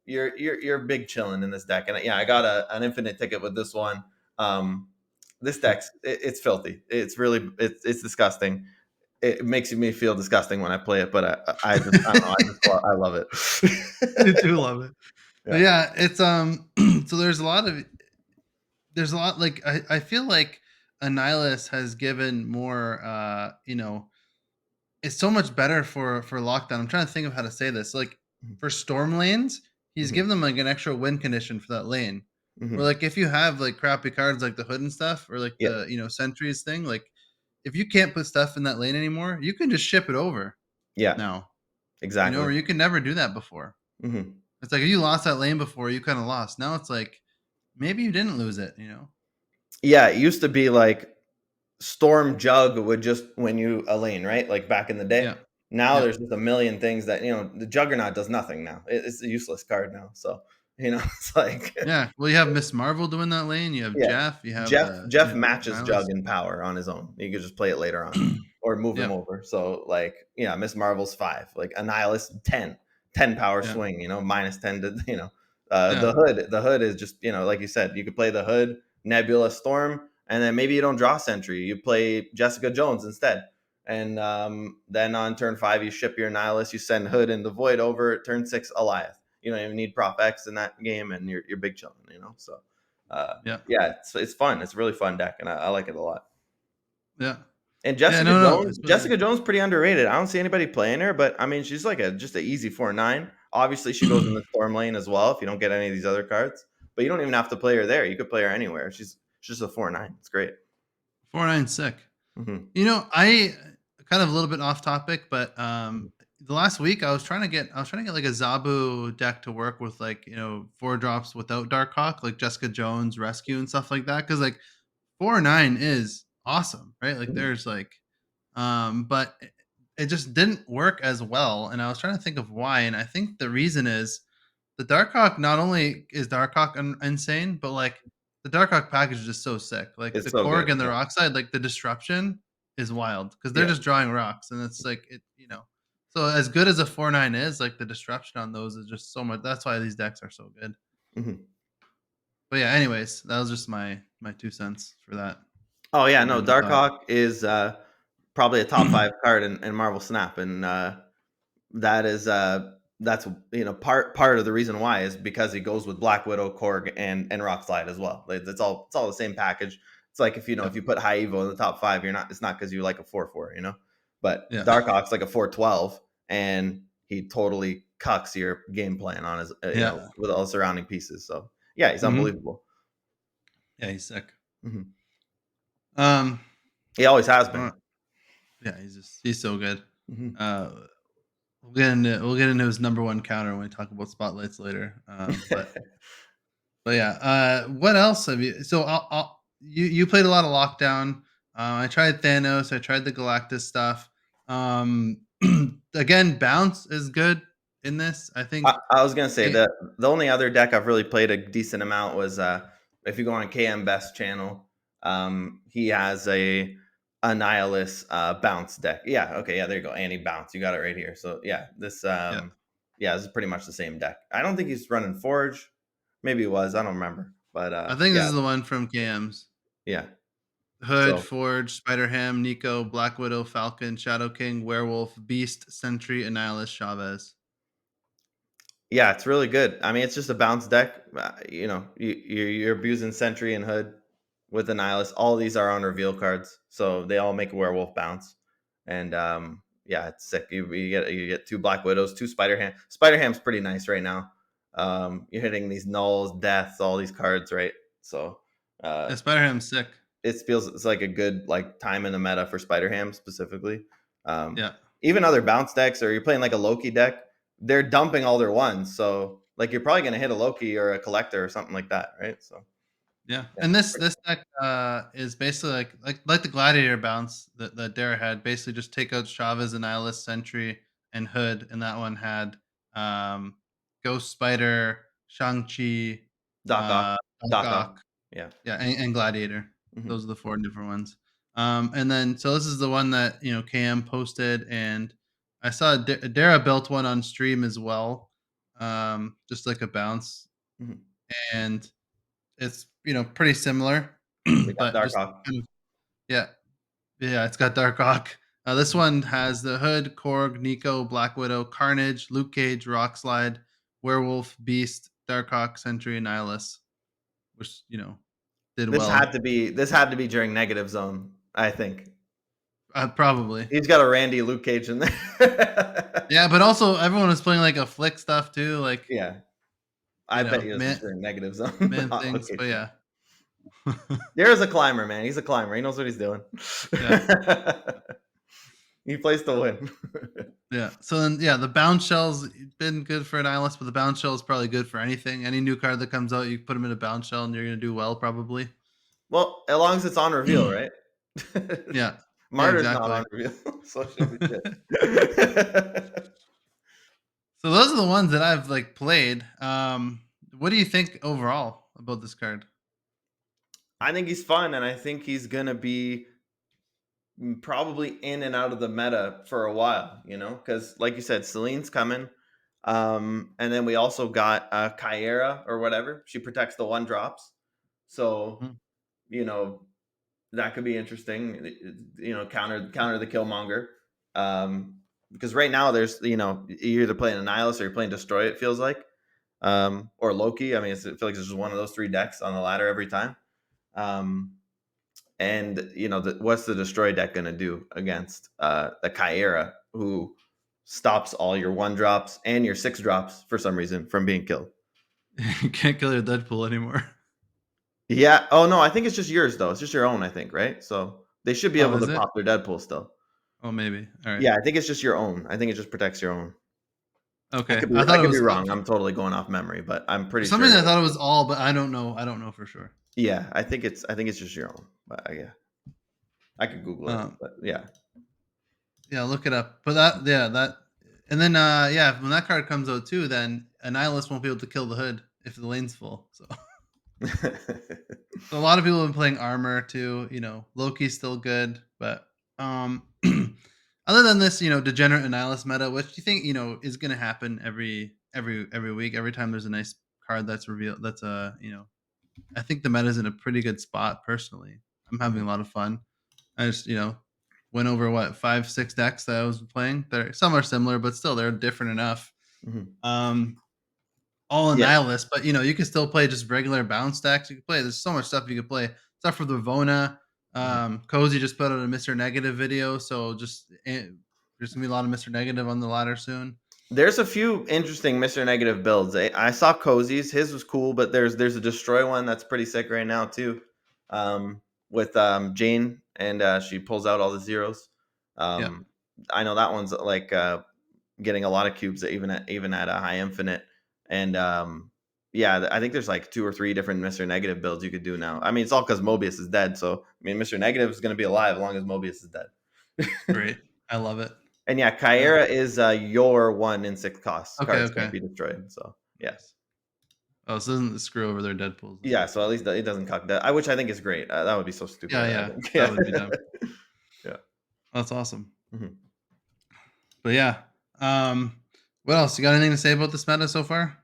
you're big chilling in this deck. And yeah, I got an infinite ticket with this one. This deck, it's filthy. It's really it's disgusting. It makes me feel disgusting when I play it, but I just I don't know. I love I it. do love it. But Yeah. yeah, it's so there's a lot like I feel like Annihilus has given more it's so much better for lockdown. I'm trying to think of how to say this. Like for storm lanes, he's Mhm. given them like an extra win condition for that lane. Or Mhm. like if you have like crappy cards like the hood and stuff, or like Yeah. the sentries thing, like if you can't put stuff in that lane anymore, you can just ship it over Yeah. now. Or Exactly. you can never do that before. Mhm. It's like if you lost that lane before, you kind of lost. Now it's like maybe you didn't lose it. Yeah, it used to be like Storm Jug would just win you a lane, right? Like back in the day. Yeah. Now Yep. there's just a million things that the Juggernaut does nothing now. It's a useless card now. So it's like Yeah. Well, you have Miss Marvel doing that lane. You have yeah, Jeff. You have Jeff matches Nihilus. Jug in power on his own. You could just play it later on or move him Yep. over. So like yeah, Miss Marvel's 5, like Annihilus 10 power Yeah. swing. Minus 10 to Yeah. the hood is just like you said, you could play the hood, Nebula, Storm, and then maybe you don't draw Sentry. You play Jessica Jones instead. And then on turn 5, you ship your Nihilus, you send Hood and the Void over. Turn 6, Eliath. You don't even need Prop X in that game, and you're big chilling. So Yeah. yeah, it's fun. It's a really fun deck, and I like it a lot. Yeah. And Yeah. Jessica No. No. Jones, It's really Jessica good. Jones, pretty underrated. I don't see anybody playing her, but I mean, she's like just an easy 4/9. Obviously, she goes in the Storm lane as well if you don't get any of these other cards. But you don't even have to play her there. You could play her anywhere. She's just a 4/9. It's great. 4-9 sick. Hmm. I kind of a little bit off topic, but Hmm. the last week I was trying to get like a Zabu deck to work with like 4 drops without Dark Hawk, like Jessica Jones Rescue and stuff like that. Because like 4-9 is awesome, right? Like Hmm. there's like but it just didn't work as well, and I was trying to think of why, and I think the reason is the Darkhawk. Not only is Darkhawk insane, but like the Darkhawk package is just so sick. Like It's the so good. Korg and the Yeah. Rock side, like the disruption is wild because they're Yeah. just drawing rocks, and it's like So as good as a 4/9 is, like the disruption on those is just so much. That's why these decks are so good. Mhm. But yeah, anyways, that was just my 2 cents for that Oh yeah, no, random thought. Darkhawk is probably a top 5 card in Marvel Snap, and that is that's part of the reason why is because he goes with Black Widow, Korg, and Rock Slide as well. Like, it's all the same package. It's like if Yep. you put High Evo in the top 5, you're not it's not because you like a 4/4, you know. But Yeah. Darkhawk's like a 4/12, and he totally cucks your game plan on his Yeah. with all the surrounding pieces. So yeah, he's Mhm. unbelievable. Yeah, he's sick. Mhm. Um, He always has uh, been. yeah, he's so good. Mhm. Uh, we'll get into his number 1 counter when we talk about spotlights later. But yeah, what else have you so you played a lot of Lockdown. I tried Thanos, I tried the Galactus stuff. Um, again, Bounce is good in this. I think I was gonna say it that the only other deck I've really played a decent amount was if you go on KM Best channel, he has a Annihilus bounce deck. Yeah, okay, yeah, there you go. Annie bounce. You got it right here. So yeah, yeah. this is pretty much the same deck. I don't think he's running Forge. Maybe it was, I don't remember. But I think this yeah, is the one from KM's. yeah. Hood, So Forge, Spider Ham, Nico, Black Widow, Falcon, Shadow King, Werewolf, Beast, Sentry, Annihilus, Chavez. yeah, it's really good. I mean, it's just a bounce deck. You're abusing Sentry and Hood with the Nihilist. All these are on reveal cards, so they all make a werewolf bounce. And yeah, it's sick. You get two Black Widows, two Spider Ham. Spider Ham's pretty nice right now. You're hitting these nulls, deaths, all these cards, right? So uh, Yeah, Spider Ham's sick. it feels it's like a good like time in the meta for Spider Ham specifically. Um, Yeah. Even other bounce decks, or you're playing like a Loki deck, they're dumping all their ones. So like you're probably gonna hit a Loki or a collector or something like that, right? So Yeah, yeah, and this deck is basically like the Gladiator bounce that Dara had. Basically, just take out Chavez, Annihilus, Sentry, and Hood, and that one had um, Ghost Spider, Shang Chi, Doc Ock, Doc Doc Ock, Ock, yeah. yeah, and Gladiator. Hmm. Those are the four different ones. And then so this is the one that KM posted, and I saw Dara built one on stream as well, just like a bounce, Hmm. and it's, pretty similar, We got but Dark just Ock. kind of yeah, yeah, it's got Dark Hawk. This Mhm. one has the Hood, Korg, Nico, Black Widow, Carnage, Luke Cage, Rockslide, Werewolf, Beast, Dark Hawk, Sentry, and Nihilus, which, did well. This had to be during negative zone. I think Probably. he's got a Randy Luke Cage in there. Yeah, but also everyone was playing like a flick stuff too, like, Yeah, I bet you this was man during negative zone, but man not things, but location. yeah. There's a climber, man. He's a climber. He knows what he's doing. Yeah. He plays to win. Yeah. So then, yeah, the bounce shell's been good for an Nihilus, but the bounce shell is probably good for anything. Any new card that comes out, you put them in a bounce shell and you're gonna do well probably. Well, as long as it's on reveal, right? Yeah. Yeah, Martyr's not exactly. on reveal, so it should be good. So those are the ones that I've like played. What do you think overall about this card? I think he's fun, and I think he's gonna be probably in and out of the meta for a while. Because like you said, Celine's coming, and then we also got Kyera or whatever. She protects the one drops, so Mhm. you know that could be interesting. Counter the Killmonger. Because right now there's you're either playing Annihilus or you're playing Destroy. It feels like, or Loki. I mean, I feel like it's just one of those three decks on the ladder every time. Um, and what's the Destroy deck going to do against the Kyera, who stops all your one drops and your six drops for some reason from being killed? You can't kill your Deadpool anymore. Yeah. Oh no, I think it's just yours though. It's just your own, I think, right? So they should be Oh, able is to it? pop their Deadpool still. Oh, maybe. All right. Yeah, I think it's just your own. I think it just protects your own. Okay. I could be wrong. I'm totally going off memory, but I'm For pretty some sure. reason I thought it was all, but I don't know. I don't know for sure. Yeah, I think it's just your own. But yeah, I could Google it. Um, But yeah, yeah, look it up. But and then yeah, when that card comes out too, then Annihilus won't be able to kill the Hood if the lane's full. So So a lot of people have been playing armor too. Loki's still good, but I other than this, degenerate Annihilus meta, which you think, is gonna happen every week, every time there's a nice card that's revealed that's I think the meta's in a pretty good spot personally. I'm having Mhm, a lot of fun. I just, went over what, 5, 6 decks that I was playing. Some are similar, but still they're different enough. mhm. Um, all Yeah, Annihilus, but you can still play just regular bounce decks. You can play. There's so much stuff you can play. Stuff for the Vona. mhm. Cozy just put out a Mr. Negative video, so there's gonna be a lot of Mr. Negative on the ladder soon. There's a few interesting Mr. Negative builds. I saw Cozy's. His was cool, but there's a Destroy one that's pretty sick right now too, with Jane, and she pulls out all the zeros. Yeah, Um, I know that one's like getting a lot of cubes even at a high infinite, and yeah, I think there's like two or three different Mr. Negative builds you could do now. I mean, it's all because Mobius is dead, so I mean, Mr. Negative is going to be alive as long as Mobius is dead. it's great. I love it. And yeah, Yeah. Kyra is your 1 in 6 costs. Okay. Cards can't Okay. be destroyed. So yeah, Nice. Oh, so it doesn't screw over their Deadpools then. yeah. So at least it doesn't cock that. Which I think is great. That would be so Yeah. stupid. I Yeah. think. That Yeah, would be dumb. yeah. That's awesome. Mhm. But yeah. What else? You got anything to say about this meta so far?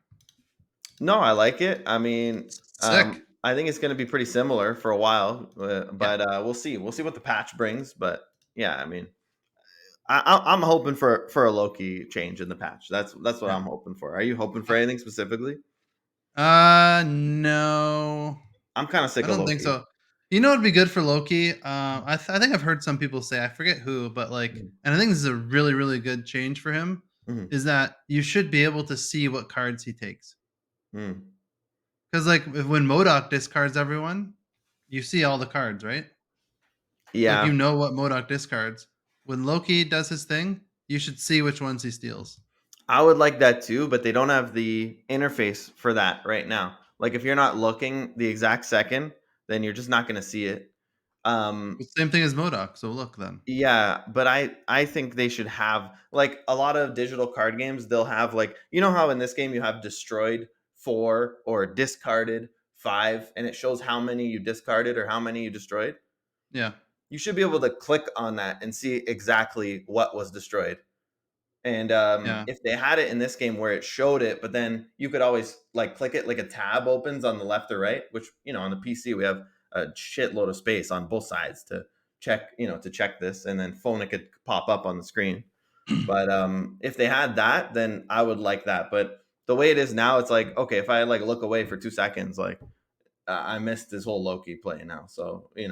No, I like it. I mean, Sick. I think it's going to be pretty similar for a while, Yeah. but we'll see. We'll see what the patch brings. But yeah, I mean, I'm hoping for a Loki change in the patch. That's what Yeah. I'm hoping for. Are you hoping for anything specifically? No. I'm kind of I sick of don't think Loki. so. You know what'd be good for Loki? I think I've heard some people say, I forget who, but like, Mhm. and I think this is a really, really good change for him, Mhm. is that you should be able to see what cards he takes. Mhm. Because like when Modoc discards everyone, you see all the cards, right? So like Yeah, you know what Modoc discards. When Loki does his thing, you should see which ones he steals. I would like that too, but they don't have the interface for that right now. Like if you're not looking the exact second, then you're just not going to see it. But same thing as Modoc. So look then. Yeah, but I think they should have like a lot of digital card games. They'll have like how in this game you have destroyed 4 or discarded 5, and it shows how many you discarded or how many you destroyed. Yeah. You should be able to click on that and see exactly what was destroyed. And Yeah. if they had it in this game where it showed it, but then you could always like click it, like a tab opens on the left or right, which on the PC we have a shitload of space on both sides to check this, and then phone it could pop up on the screen. But if they had that, then I would like that. But the way it is now, it's like okay, if I like look away for 2 seconds, like I missed this whole Loki play now. So I don't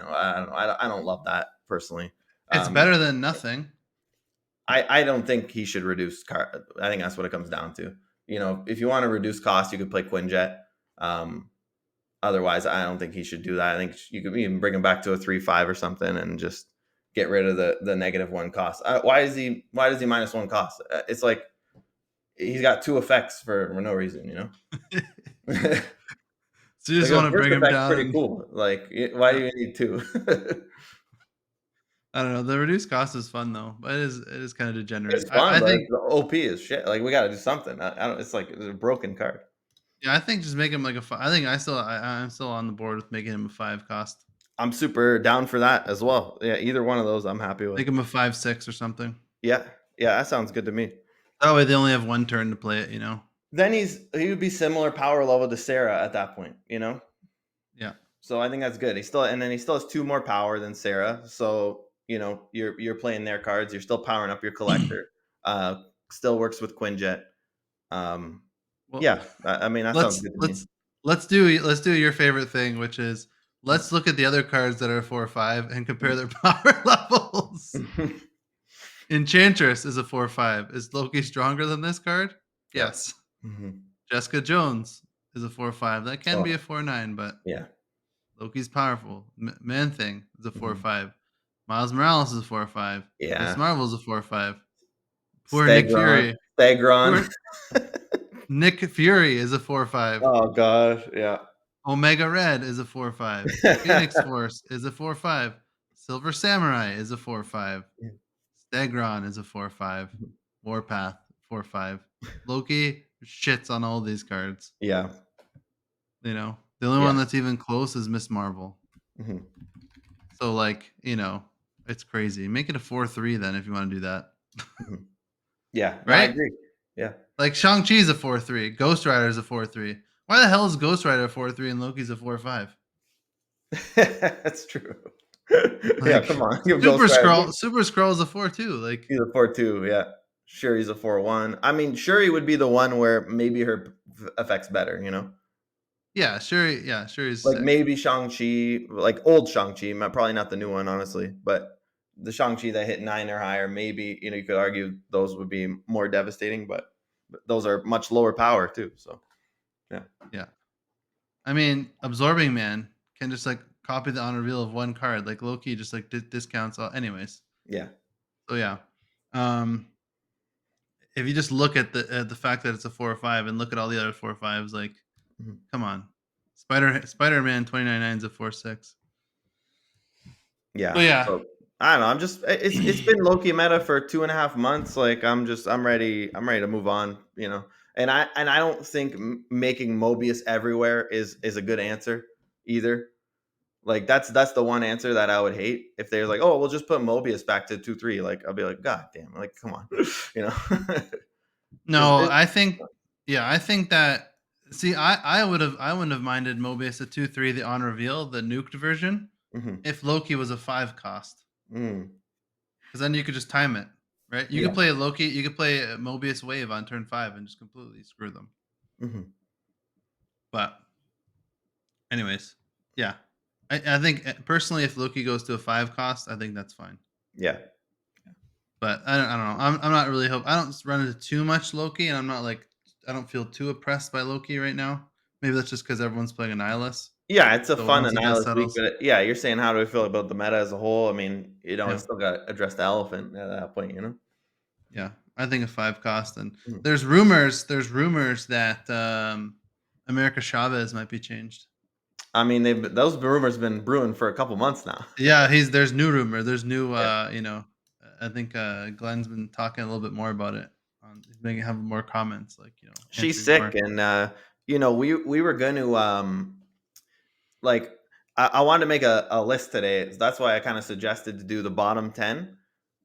know, I don't love that personally. It's Um, better than nothing. I don't think he should reduce car. I think that's what it comes down to. If you want to reduce cost, you could play Quinjet. Um, Otherwise, I don't think he should do that. I think you could even bring him back to a 3-5 or something, and just get rid of the -1 cost. Why does he -1 cost? It's like he's got 2 effects for no reason. So you Like just the want to first bring him effect's down pretty and cool. Like why do yeah. you need two? I don't know. The reduced cost is fun though, but it is kind of degenerate. It's I fun, but think the OP is shit. Like we got to do something. I don't. It's like it's a broken card. yeah, I think just make him like a five. I think I'm still on the board with making him a 5 cost. I'm super down for that as well. Yeah, either one of those I'm happy with. Make him a 5/6 or something. Yeah. Yeah, that sounds good to me. That way they only have one turn to play it. Then he would be similar power level to Sarah at that point. Yeah. So I think that's good. He still has 2 more power than Sarah. So, you're playing their cards, you're still powering up your collector. Still works with Quinjet. Um Well, yeah, I mean that sounds let's good to me. let's let's do your favorite thing, which is let's look at the other cards that are 4 or 5 and compare their power levels. Enchantress is a 4/5. Is Loki stronger than this card? Yep. Yes. Mhm. Jessica Jones is a 4/5. That can be Oh, a 4/9, but yeah. Loki's powerful. Man Thing is a Mhm. 4/5. Miles Morales is a 4/5. Miss Yeah. Marvel is a 4/5. Poor Nick Stegron. Fury. Stegron. Poor Nick Fury is a 4/5. Oh gosh, yeah. Omega Red is a 4/5. Phoenix Force is a 4/5. Silver Samurai is a 4/5. Stegron is a 4/5. Warpath 4/5. Loki shits on all these cards. Yeah. The only Yeah. one that's even close is Miss Marvel. Mhm. So like, It's crazy. Make it a 4-3 then if you want to do that. Mhm. Yeah, no, I Right? agree. Yeah. Like Shang-Chi is a 4-3. Ghost Rider is a 4-3. Why the hell is Ghost Rider a 4-3 and Loki's a 4-5? That's true. Yeah, Like come on, give Ghost Rider. Super Skrull is a 4-2. Like, He's a 4-2. Yeah, Shuri's a 4-1. I mean, Shuri would be the one where maybe her effects better. yeah, sure he's Like sick. maybe Shang-Chi, like old Shang-Chi, probably not the new one, honestly, but the Shang-Chi that hit 9 or higher, maybe, you could argue those would be more devastating, but those are much lower power too. So, yeah. Yeah. I mean, Absorbing Man can just like copy the on reveal of one card. Like Loki just like discounts all anyways. Yeah. So yeah. Um if you just look at the fact that it's a 4 or 5 and look at all the other 4 or 5s, like, Mhm. come on. Spider-Man 2099 is a 4-6. So Yeah. yeah. So, I don't know. I'm just it's been Loki meta for 2.5 months. Like I'm ready to move on. And I don't think making Mobius everywhere is a good answer either. Like that's the one answer that I would hate if they're like, oh, we'll just put Mobius back to 2-3. Like I'll be like, God damn, like come on, you know, because No, I think yeah, I think that see, I wouldn't have minded Mobius at 2-3, the on reveal, the nuked version, hmm if Loki was a 5 cost. mm, Because then you could just time it, right? You could yeah, play a Loki, you could play a Mobius Wave on turn 5 and just completely screw them. hmm But anyways, yeah. I think personally, if Loki goes to a 5 cost, I think that's fine. yeah, But I don't know. I'm not really hope. I don't run into too much Loki, and I'm not like I don't feel too oppressed by Loki right now. Maybe that's just because everyone's playing Annihilus. yeah. It's a So fun once he does Annihilus week, settles, but yeah, you're saying how do I feel about the meta as a whole? I mean, yeah, it's still got to address the elephant at that point. yeah, I think a 5 cost. And Mhm. there's rumors that America Chavez might be changed. I mean, those rumors been brewing for a couple months now. Yeah, there's new rumor. There's new Yeah. I think Glenn's been talking a little bit more about it. He's making have more comments, like, She's answering sick, more. and we were going to like I wanted to make a list today. That's why I kind of suggested to do the bottom 10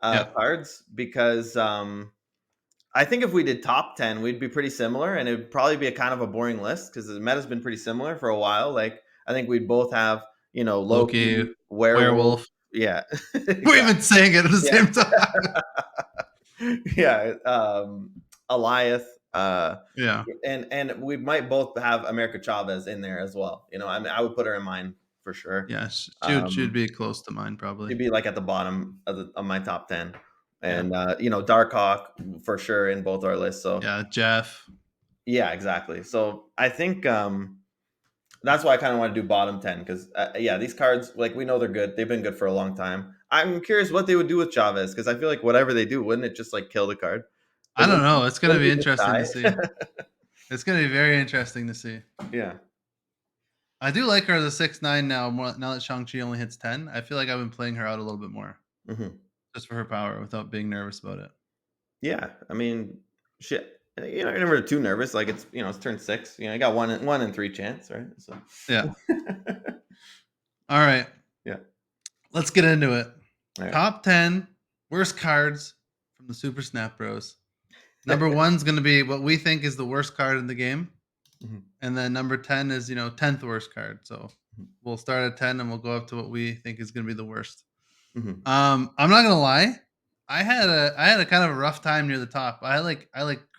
Yeah. cards because I think if we did top 10, we'd be pretty similar, and it'd probably be a kind of a boring list because the meta's been pretty similar for a while. Like I think we'd both have Loki, Loki, werewolf, werewolf. yeah, We're exactly, even saying it at the yeah, same time. yeah, Eliath, Yeah. and we might both have America Chavez in there as well. I mean, I would put her in mine for sure. Yeah, she'd Um, be close to mine probably. she'd be like at the bottom of my top 10, Yeah. and Darkhawk for sure in both our lists. So Yeah, Jeff. yeah, exactly. So I think that's why I kind of want to do bottom 10 because yeah, these cards, like, we know they're good. They've been good for a long time. I'm curious what they would do with Chavez because I feel like whatever they do, wouldn't it just like kill the card? I Like, don't know, it's gonna wouldn't be he just interesting to die? see. It's gonna be very interesting to see. Yeah. I do like her as a 6-9 now, more now that Shang-Chi only hits 10. I feel like I've been playing her out a little bit more, hmm just for her power without being nervous about it. Yeah, I mean, shit. You're never too nervous. Like it's turn 6. You got one in 3 chance, right? So Yeah. Alright, yeah. let's get into it. All right. Top 10 worst cards from the Super Snap Bros. Number 1's gonna be what we think is the worst card in the game. Mhm, And then number 10 is, 10th worst card. So mhm, we'll start at 10 and we'll go up to what we think is going to be the worst. mhm, I'm not going to lie. I had a kind of a rough time near the top. I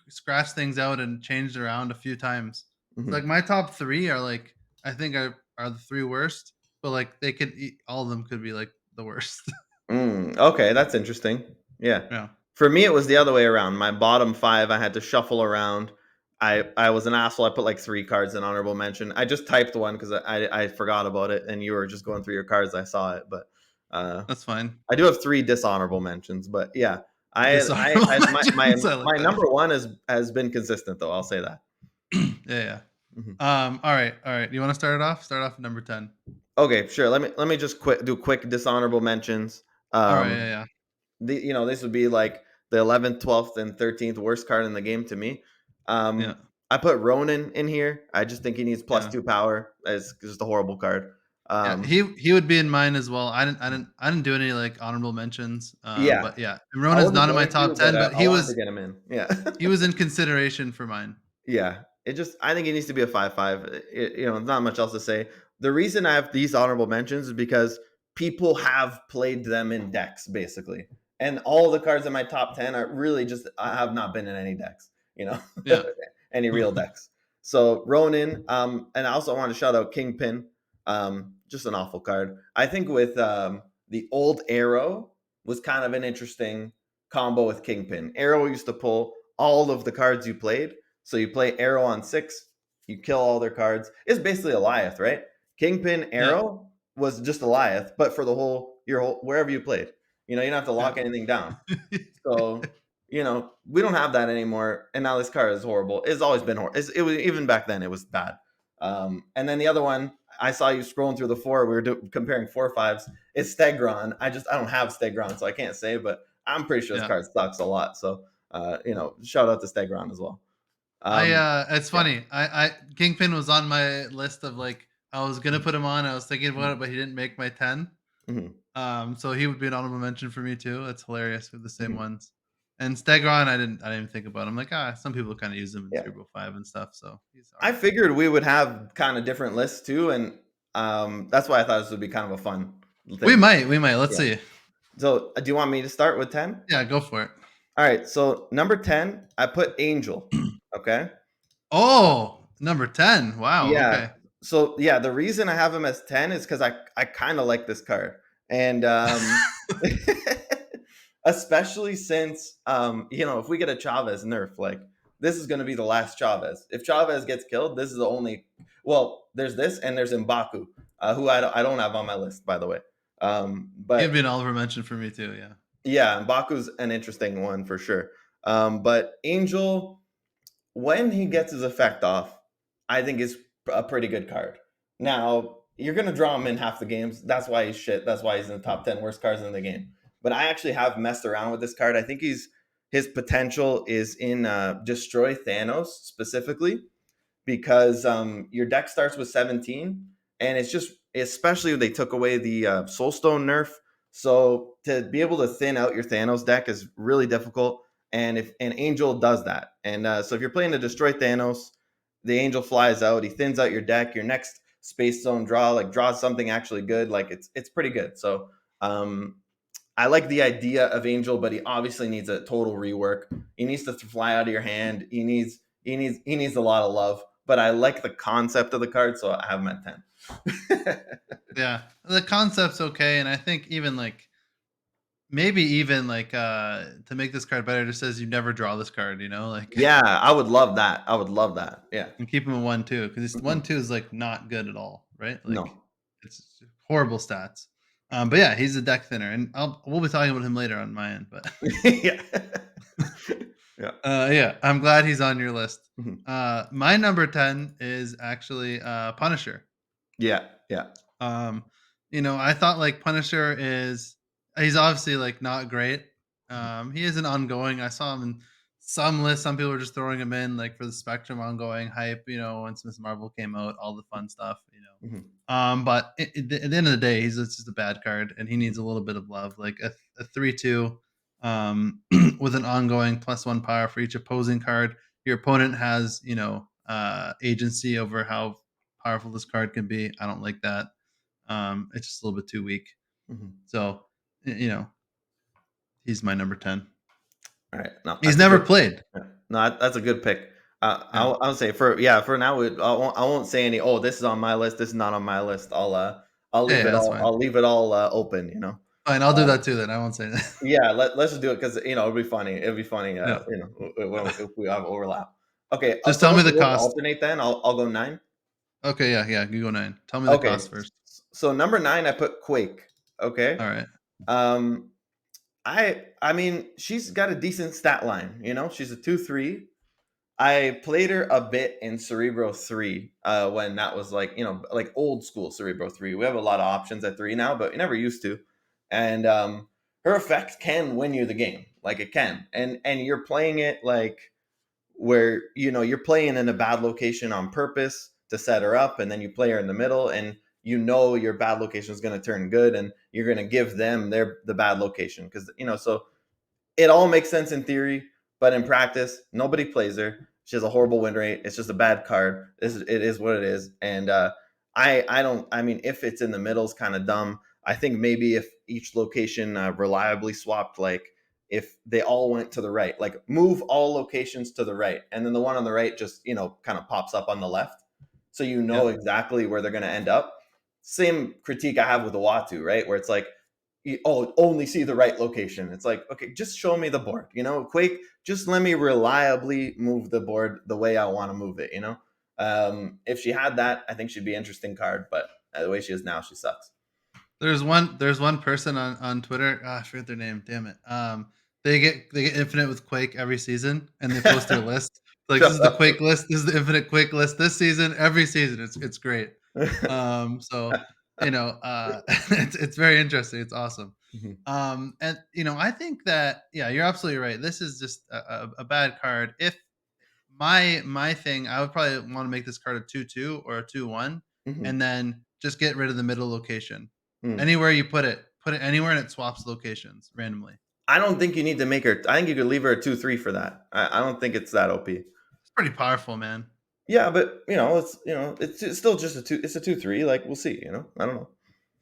scratched things out and changed around a few times. So like mhm. my top 3 are like I think are the 3 worst, but like they could all of them could be like the worst. Okay, that's interesting. Yeah. Yeah. For me, it was the other way around. My bottom 5, I had to shuffle around. I was an asshole. I put like 3 cards in honorable mention. I just typed one because I forgot about it, and you were just going through your cards. I saw it, but uh, That's fine. I do have 3 dishonorable mentions. But yeah, I Dishonorable had mentions. I like my that. number 1 has been consistent though. I'll say that. Yeah, yeah. Mhm. All right, all right. You want to start it off? Start off at number 10. Okay, sure. Let me just do quick dishonorable mentions. All right, Um, yeah, yeah. this would be like the 11th, 12th, and 13th worst card in the game to me. Yeah. I put Ronan in here. I just think he needs plus Yeah. 2 power. It's just a horrible card. Yeah, Um, he would be in mine as well. I didn't do any, like, honorable mentions, yeah, but yeah, I Rona's wasn't not in my going top to, but 10, but I wanted to get him in. Yeah. he was in consideration for mine. Yeah, it just I think it needs to be a 5-5. Not much else to say. The reason I have these honorable mentions is because people have played them in decks basically, and all the cards in my top 10 are really just I have not been in any decks, Yeah. any real decks. So Ronin, and I also want to shout out Kingpin, just an awful card. I think with the old Arrow was kind of an interesting combo with Kingpin. Arrow used to pull all of the cards you played, so you play Arrow on 6, you kill all their cards. It's basically Eliath, right? Kingpin Yeah. Arrow was just Eliath, but for the your whole wherever you played. You don't have to Yeah. lock anything down. So, we don't have that anymore. And now this card is horrible. It's always been horrible. It was even back then, it was bad. And then the other one, I saw you scrolling through the four. We were comparing 4/5s. It's Stegron. I don't have Stegron, so I can't say, but I'm pretty sure this Yeah. card sucks a lot. So, shout out to Stegron as well. Um, It's yeah, funny. I Kingpin was on my list of, like, I was gonna put him on, I was thinking about mhm, it, but he didn't make my 10. mhm, So he would be an honorable mention for me too. That's hilarious with the same mhm. ones. And Stegron, I didn't even think about. I'm like, some people kind of use them in Yeah, Cerebral 5 and stuff, so he's all I right. figured we would have kind of different lists too, and that's why I thought this would be kind of a fun We thing. might, we might. Let's Yeah. see. So, do you want me to start with 10? Yeah, go for it. All right. So, number 10, I put Angel. Okay. Oh, number 10. Wow. Yeah. Okay. So, yeah, the reason I have him as 10 is because I kind of like this card. And especially since, if we get a Chavez nerf, like this is going to be the last Chavez. If Chavez gets killed, this is the only. Well, there's this and there's Mbaku, who I don't have on my list, by the way. He'd But be an honorable mention for me too. Yeah. yeah, Mbaku's an interesting one for sure. But Angel, when he gets his effect off, I think is a pretty good card. Now, you're going to draw him in half the games. That's why he's shit. That's why he's in the top 10 worst cards in the game. But I actually have messed around with this card. I think his potential is in Destroy Thanos specifically, because your deck starts with 17, and it's just, especially when they took away the Soulstone nerf, so to be able to thin out your Thanos deck is really difficult. And if an Angel does that, and so if you're playing to destroy Thanos, the Angel flies out, he thins out your deck. Your next Space Zone draw, like, draws something actually good. Like, it's pretty good. So I like the idea of Angel, but he obviously needs a total rework. He needs to fly out of your hand. He needs a lot of love. But I like the concept of the card, so I have him at 10. Yeah. The concept's okay, and I think even like maybe even like to make this card better, just says you never draw this card. Like Yeah, I would love that. I would love that. Yeah. and keep him at 1-2 because Mhm. 1-2 is like not good at all, right? Like No. it's horrible stats. But yeah, he's a deck thinner, and we'll be talking about him later on my end. But Yeah. Yeah. yeah, I'm glad he's on your list. Mhm. My number 10 is actually Punisher. Yeah. Yeah. Um, I thought like Punisher he's obviously like not great. Mhm. He is an ongoing. I saw him in some lists. Some people were just throwing him in like for the Spectrum ongoing hype. Once Miss Marvel came out, all the fun stuff. Mhm. But at the end of the day, he's just a bad card, and he Mhm. needs a little bit of love, like a 3/2, with an ongoing +1 power for each opposing card. Your opponent has agency over how powerful this card can be. I don't like that. It's just a little bit too weak. Mhm. So, he's my number 10. All right. No, He's that's a never good. played. Yeah. No, that's a good pick. Yeah. I would say for now I won't say any. Oh, this is on my list. This is not on my list. I'll Yeah, leave yeah, it that's all. fine. I'll leave it all open. Fine, I'll do Um, that too then. I won't say that. yeah. Let's just do it because it'll be funny. It'll be funny. Yeah. If we have overlap. Okay. Just So tell me the we'll cost. alternate then. I'll go 9. Okay, yeah, yeah, you go 9. Tell me the Okay. cost first. So number 9, I put Quake. Okay. Alright. Um, I mean, she's got a decent stat line. She's a 2/3. I played her a bit in Cerebro 3, when that was like, like old school Cerebro 3. We have a lot of options at 3 now, but we never used to. And her effect can win you the game. Like, it can. And you're playing it like where, you're playing in a bad location on purpose to set her up, and then you play her in the middle, and you know your bad location is going to turn good, and you're going to give them the bad location, because so it all makes sense in theory, but in practice, nobody plays her. She has a horrible win rate. It's just a bad card. It is what it is. And I don't. I mean, if it's in the middle, is kind of dumb. I think maybe if each location reliably swapped, like if they all went to the right, like move all locations to the right, and then the one on the right just kind of pops up on the left, so Yep. exactly where they're going to end up. Same critique I have with the Watu, right? Where it's like, only see the right location. It's like, okay, just show me the board. Quake, just let me reliably move the board the way I want to move it. If she had that, I think she'd be an interesting card. But the way she is now, she sucks. There's one person on Twitter. I forget their name. Damn it. They get infinite with Quake every season, and they post their list. Like, this Shut is the up. Quake list. This is the infinite Quake list this season. Every season, it's great. So it's very interesting. It's awesome. And I think that, yeah, you're absolutely right. This is just a bad card. If my thing, I would probably want to make this card a 2/2 or a 2/1, Mhm. and then just get rid of the middle location. Hmm. Anywhere you put it anywhere, and it swaps locations randomly. I don't think you need to make her. I think you could leave her a 2/3 for that. I don't think it's that OP. It's pretty powerful, man. Yeah, but it's still just a two. It's a 2/3. Like, we'll see. I don't know.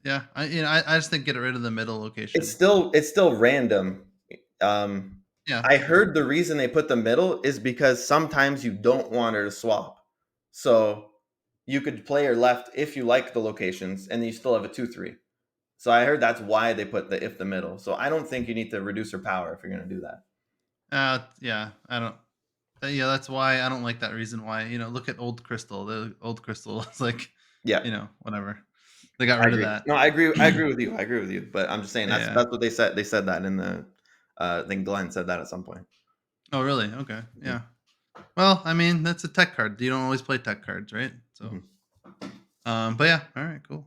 Yeah, I just think get rid of the middle It's location. still it's still random. Um, Yeah, I true. heard the reason they put the middle is because sometimes you don't want her to swap. So you could play her left if you like the locations, and you still have a 2/3. So I heard that's why they put the middle. So I don't think you need to reduce her power if you're going to do that. Yeah, I don't. Yeah, that's why I don't like that reason why. Look at Old Crystal. The Old Crystal is like, Yeah, whatever. They got I rid of agree. that. No, I agree. I agree with you. I agree with you. But I'm just saying Yeah. that's what they said. They said that in the. I think Glenn said that at some point. Oh, really? Okay. Mhm, Yeah. Well, I mean, that's a tech card. You don't always play tech cards, right? So, mhm. but yeah. All right. Cool.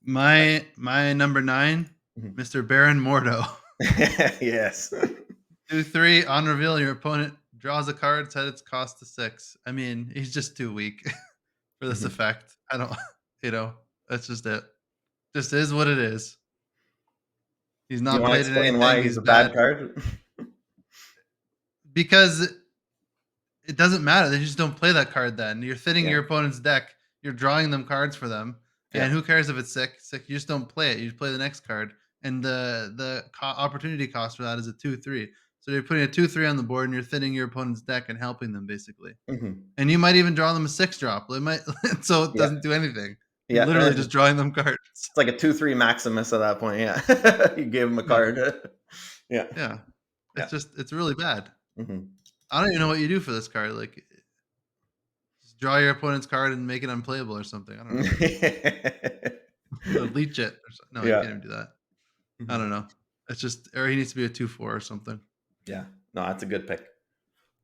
My number 9, Mhm. Mr. Baron Mordo. Yes. 2/3 on reveal. Your opponent draws a card, set its cost to 6. I mean, he's just too weak for this Mhm. effect. I don't. That's just it. Just is what it is. He's Do you not want to played in explain anything. why he's He's a bad bad card? because it doesn't matter. They just don't play that card then. You're thinning Yeah. your opponent's deck. You're drawing them cards for them. Yeah. And who cares if it's sick? Sick. You just don't play it. You just play the next card. And the opportunity cost for that is a 2/3. So you're putting a 2/3 on the board, and you're thinning your opponent's deck and helping them basically. Mhm. And you might even draw them a 6 drop. It might so it Yeah. doesn't do anything. You're Yeah. literally just drawing them cards. It's like a 2/3 Maximus at that point. Yeah. You gave him a Yeah. card. Yeah. Yeah. Yeah. It's really bad. Mhm. I don't even know what you do for this card. Like, just draw your opponent's card and make it unplayable or something. I don't know. Leech it. No, you Yeah. can't even do that. I Mhm. don't know. It's just, or he needs to be a 2/4 or something. Yeah. No, that's a good pick.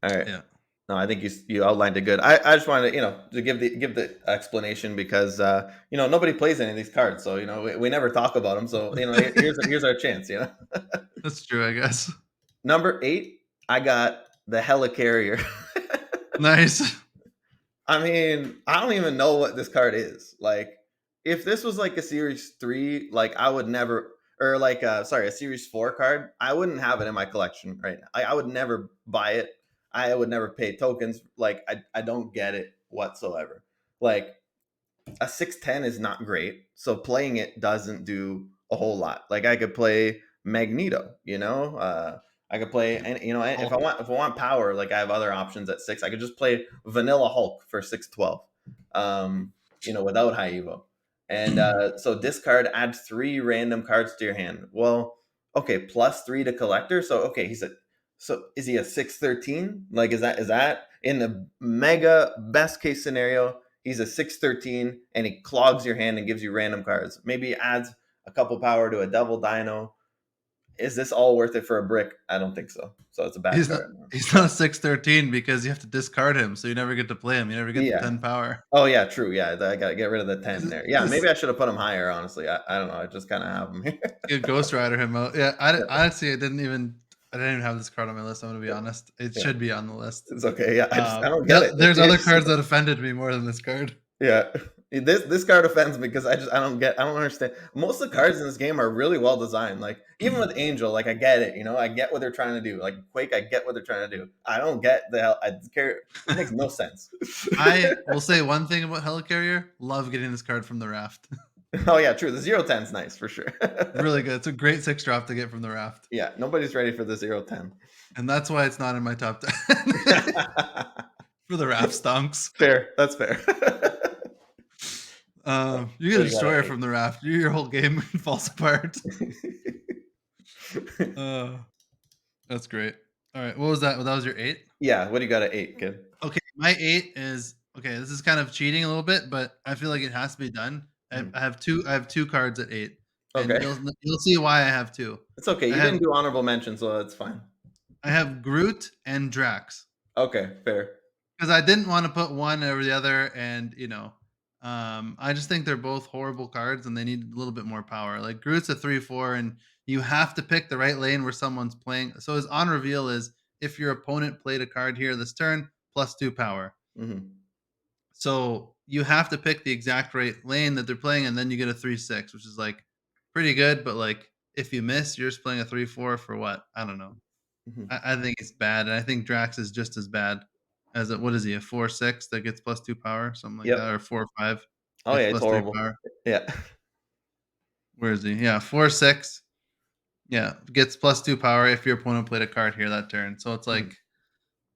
All right. Yeah. No, I think you outlined it good. I just wanted to give the explanation because nobody plays any of these cards, so we never talk about them. So here's our chance. That's true, I guess. Number 8, I got the Helicarrier. Nice. I mean, I don't even know what this card is. Like, if this was like a Series 3, like I would never, or like a Series 4 card, I wouldn't have it in my collection right now. I would never buy it. I would never pay tokens. Like, I don't get it whatsoever. Like, a 610 is not great. So playing it doesn't do a whole lot. Like, I could play Magneto, I could play, and Hulk. if I want power, like I have other options at 6. I could just play Vanilla Hulk for 612. Without high Evo. And so discard, add 3 random cards to your hand. Well, okay, +3 to collector. So okay, so is he a 613? Like, is that in the mega best case scenario? He's a 613 and he clogs your hand and gives you random cards. Maybe adds a couple power to a double dino. Is this all worth it for a brick? I don't think so. So it's a bad He's not card. he's Yeah. not a 6/13 because you have to discard him, so you never get to play him. You never get the Yeah. 10 power. Oh yeah, true. Yeah, I gotta get rid of the 10 This there. Yeah, this maybe I should have put him higher. Honestly, I don't know. I just kind of have him here. Good Ghost Rider him out. Yeah, Yeah, honestly, I didn't even have this card on my list. I'm gonna be yeah, honest. It yeah. should be on the list. It's okay. Yeah, I don't get it. There's other It's cards that offended me more than this card. yeah, This card offends me because I don't understand. Most of the cards in this game are really well designed. Like even with Angel, like I get it, I get what they're trying to do. Like Quake, I get what they're trying to do. I don't get the hell. I care. It makes no sense. I will say one thing about Helicarrier. Love getting this card from the raft. Oh yeah, true. The 0-10's nice for sure. Really good. It's a great 6 drop to get from the raft. Yeah, nobody's ready for the 0-10. And that's why it's not in my top 10. For the raft stonks. Fair. That's fair. You get What a do you got at destroyer from the raft. Your whole game falls apart. 8? Uh, that's great. All right. What was that? That was your 8? Yeah, what do you got at 8, kid? Okay. My 8 is okay. This is kind of cheating a little bit, but I feel like it has to be done. Mhm. I have two. I have 2 cards at 8, and Okay. you'll see why I have 2. It's okay. I You have didn't do honorable mention, so that's fine. I have Groot and Drax. Okay, fair. Because I didn't want to put one over the other, and I just think they're both horrible cards, and they need a little bit more power. Like Groot's a 3/4, and you have to pick the right lane where someone's playing. So his on reveal is if your opponent played a card here this turn, +2 power. Mhm. So you have to pick the exact right lane that they're playing, and then you get a 3/6, which is like pretty good. But like if you miss, you're just playing a 3/4 for what? I don't know. Mhm. I think it's bad, and I think Drax is just as bad as a what is he, a 4/6 that gets +2 power, something like that, Yep. or 4/5 Oh, gets yeah, it's +3 horrible. power. Yeah. Where is he? Yeah, 4/6, yeah, gets +2 power if your opponent played a card here that turn. So it's Mhm. like,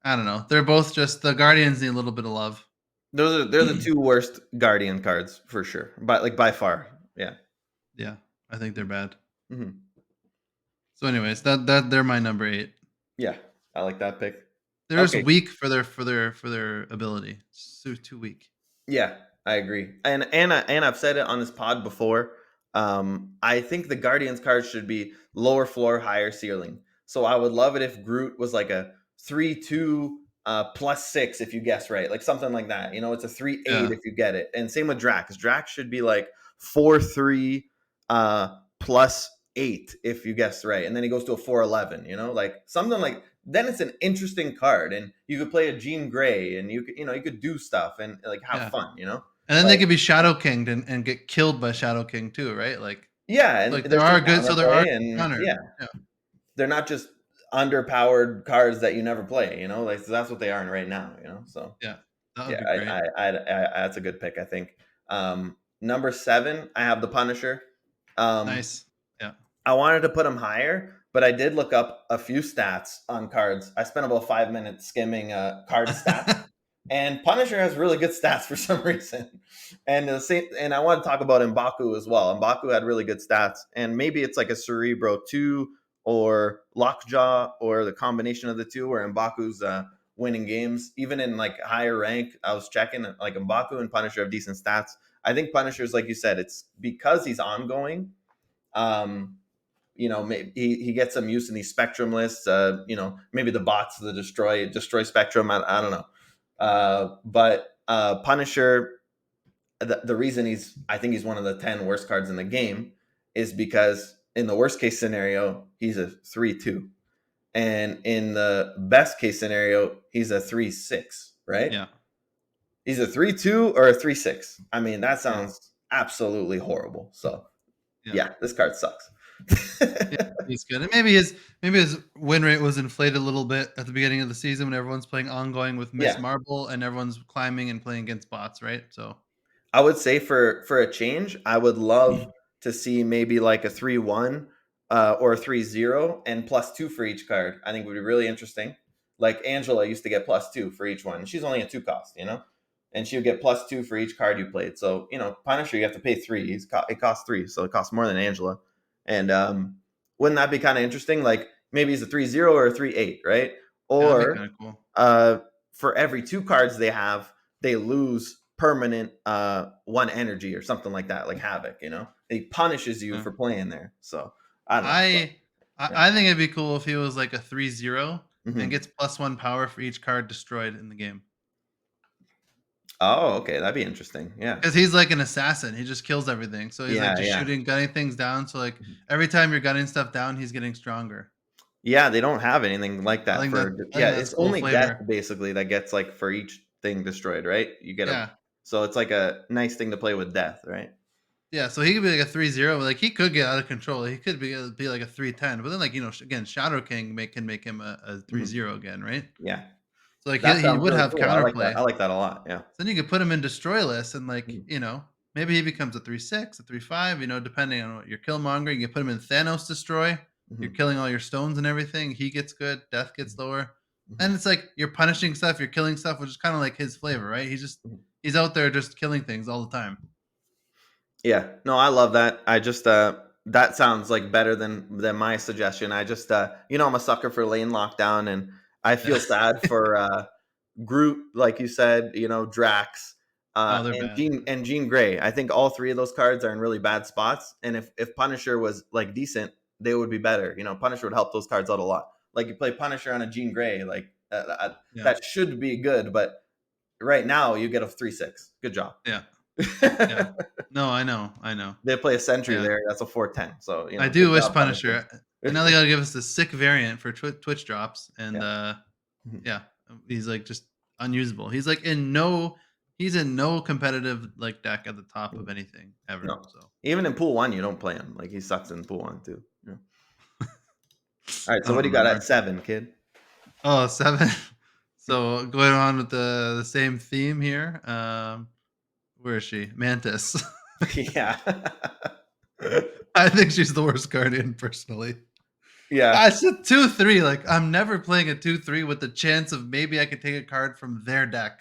I don't know. They're both just the Guardians need a little bit of love. They're the 2 worst Guardian cards for sure, by far. Yeah. Yeah, I think they're bad. Mhm. So anyways, that they're my number 8. Yeah, I like that pick. They're just Okay. weak for their ability. So too weak. Yeah, I agree. And I've said it on this pod before. I think the Guardians card should be lower floor, higher ceiling. So I would love it if Groot was like a 3/2 +6 if you guess right, like something like that. It's a 3/8 Yeah, if you get it. And same with Drax. Drax should be like 4/3 +8 if you guess right, and then he goes to a 4/11. Like something like then it's an interesting card, and you could play a Jean Grey, and you could do stuff and like have yeah. fun. And then they Like could be Shadow Kinged and get killed by Shadow King too, right? yeah, and Like there there's some are good so there are counterplay, and counters. yeah, Yeah, they're not just underpowered cards that you never play. Like so that's what they are right now. So yeah. That would yeah, be great. that's a good pick, I think. Number 7, I have the Punisher. Um, Nice. Yeah. I wanted to put him higher, but I did look up a few stats on cards. I spent about 5 minutes skimming card stats, and Punisher has really good stats for some reason. And I want to talk about M'Baku as well. M'Baku had really good stats, and maybe it's like a Cerebro 2 or Lockjaw or the combination of the two, where M'Baku's winning games. Even in like higher rank, I was checking like M'Baku and Punisher have decent stats. I think Punisher's, like you said, it's because he's ongoing. Um, maybe he gets some use in these spectrum lists. Maybe the bots, the destroy spectrum. I don't know. But Punisher, the reason I think he's one of the 10 worst cards in the game is because in the worst case scenario, he's a 3/2. And in the best case scenario, he's a 3/6, right? Yeah. He's a 3/2 or a 3/6. I mean, that Yeah. sounds absolutely horrible. So Yeah. yeah, this card sucks. Yeah. He's good. And maybe his win rate was inflated a little bit at the beginning of the season when everyone's playing ongoing with Miss Yeah, Marble and everyone's climbing and playing against bots, right? So I would say for a change, I would love to see maybe like a 3/1 or a 3/0 and +2 for each card. I think would be really interesting. Like Angela used to get +2 for each one. She's only a 2 cost. And she would get +2 for each card you played. So Punisher, you have to pay 3. It costs 3, so it costs more than Angela. And wouldn't that be kind of interesting? Like maybe he's a 3/0 or a 3/8, right? yeah, that'd be Or kind of cool. for every 2 cards they have, they lose permanent 1 energy or something like that, like Havoc. He punishes you Yeah. for playing there. So I don't know. But, I I yeah. I think it'd be cool if he was like a 3/0 and Hmm. gets +1 power for each card destroyed in the game. Oh, okay, that'd be interesting. Yeah, Because he's like an assassin. He just kills everything. So he's like yeah, just yeah. shooting, gunning things down. So like Mhm. every time you're gunning stuff down, he's getting stronger. Yeah, they don't have anything like I that think that for. I think Yeah, that's it's cool only death flavor. basically that gets like for each thing destroyed, right? You get a Yeah. So it's like a nice thing to play with death, right? Yeah, so he could be like a 3-0. Like he could get out of control. He could be like a 3-10. But then like, again, Shadow King can make him a Mhm. 3-0 again, right? Yeah. So like That he sounds would really have cool. I like that. counterplay. I like that a lot. Yeah. So then you could put him in destroyless and like, Mhm. maybe he becomes a 3-6, a 3-5, depending on what you're killmongering. You put him in Thanos destroy. You're Mhm. killing all your stones and everything. He gets good, death gets Mhm. lower. Mhm. And it's like you're punishing stuff, you're killing stuff, which is kind of like his flavor, right? Mhm. He's out there just killing things all the time. Yeah. No, I love that. I just that sounds like better than my suggestion. I just I'm a sucker for lane lockdown, and I Yeah. feel sad for Groot, like you said, Drax, Oh, they're and bad. Jean Grey. I think all three of those cards are in really bad spots. And if Punisher was like decent, they would be better. Punisher would help those cards out a lot. Like you play Punisher on a Jean Grey, like Yeah. that should be good. But right now, you get a 3/6. Good job. Yeah. Yeah. No, I know. I know. They play a sentry Yeah. there. That's a 4/10. So I good do wish job, Punisher. Punisher. And now they gotta give us the sick variant for Twitch drops, and Yeah. Mhm. yeah, he's like just unusable. He's in no competitive like deck at the top of Mhm. anything ever. No, So even in pool one, you don't play him. Like he sucks in pool one too. Yeah. All right. I So what don't do you got at remember. 7, kid? Oh, 7. So going on with the same theme here. Where is she? Mantis. Yeah. I think she's the worst guardian personally. Yeah. It's a 2-3. Like I'm never playing a 2-3 with the chance of maybe I could take a card from their deck.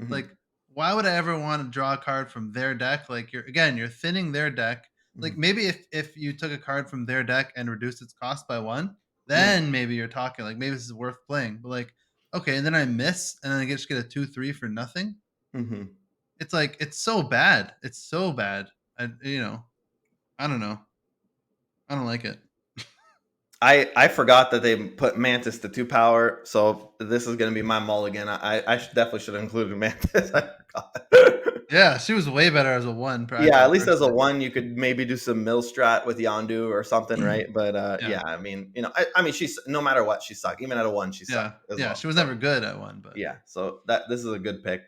Mhm. Like, why would I ever want to draw a card from their deck? Like you're thinning their deck. Like Mhm. maybe if you took a card from their deck and reduced its cost by one, Yeah. then maybe you're talking like maybe this is worth playing. But like, okay, and then I miss and then I just get a 2-3 for nothing. Mhm. It's like it's so bad. It's so bad. I don't know. I don't like it. I forgot that they put Mantis to 2 power, so this is gonna be my mulligan. I definitely should have included Mantis. I forgot. Yeah, she was way better as a one, I Yeah, at thought least as a personally. one, you could maybe do some mill strat with Yondu or something, right? But Yeah. yeah, I mean, I mean, she's no matter what, she sucked. Even at a one, she Yeah. sucked as Yeah, well. she was So never good at one, but yeah, so that this is a good pick.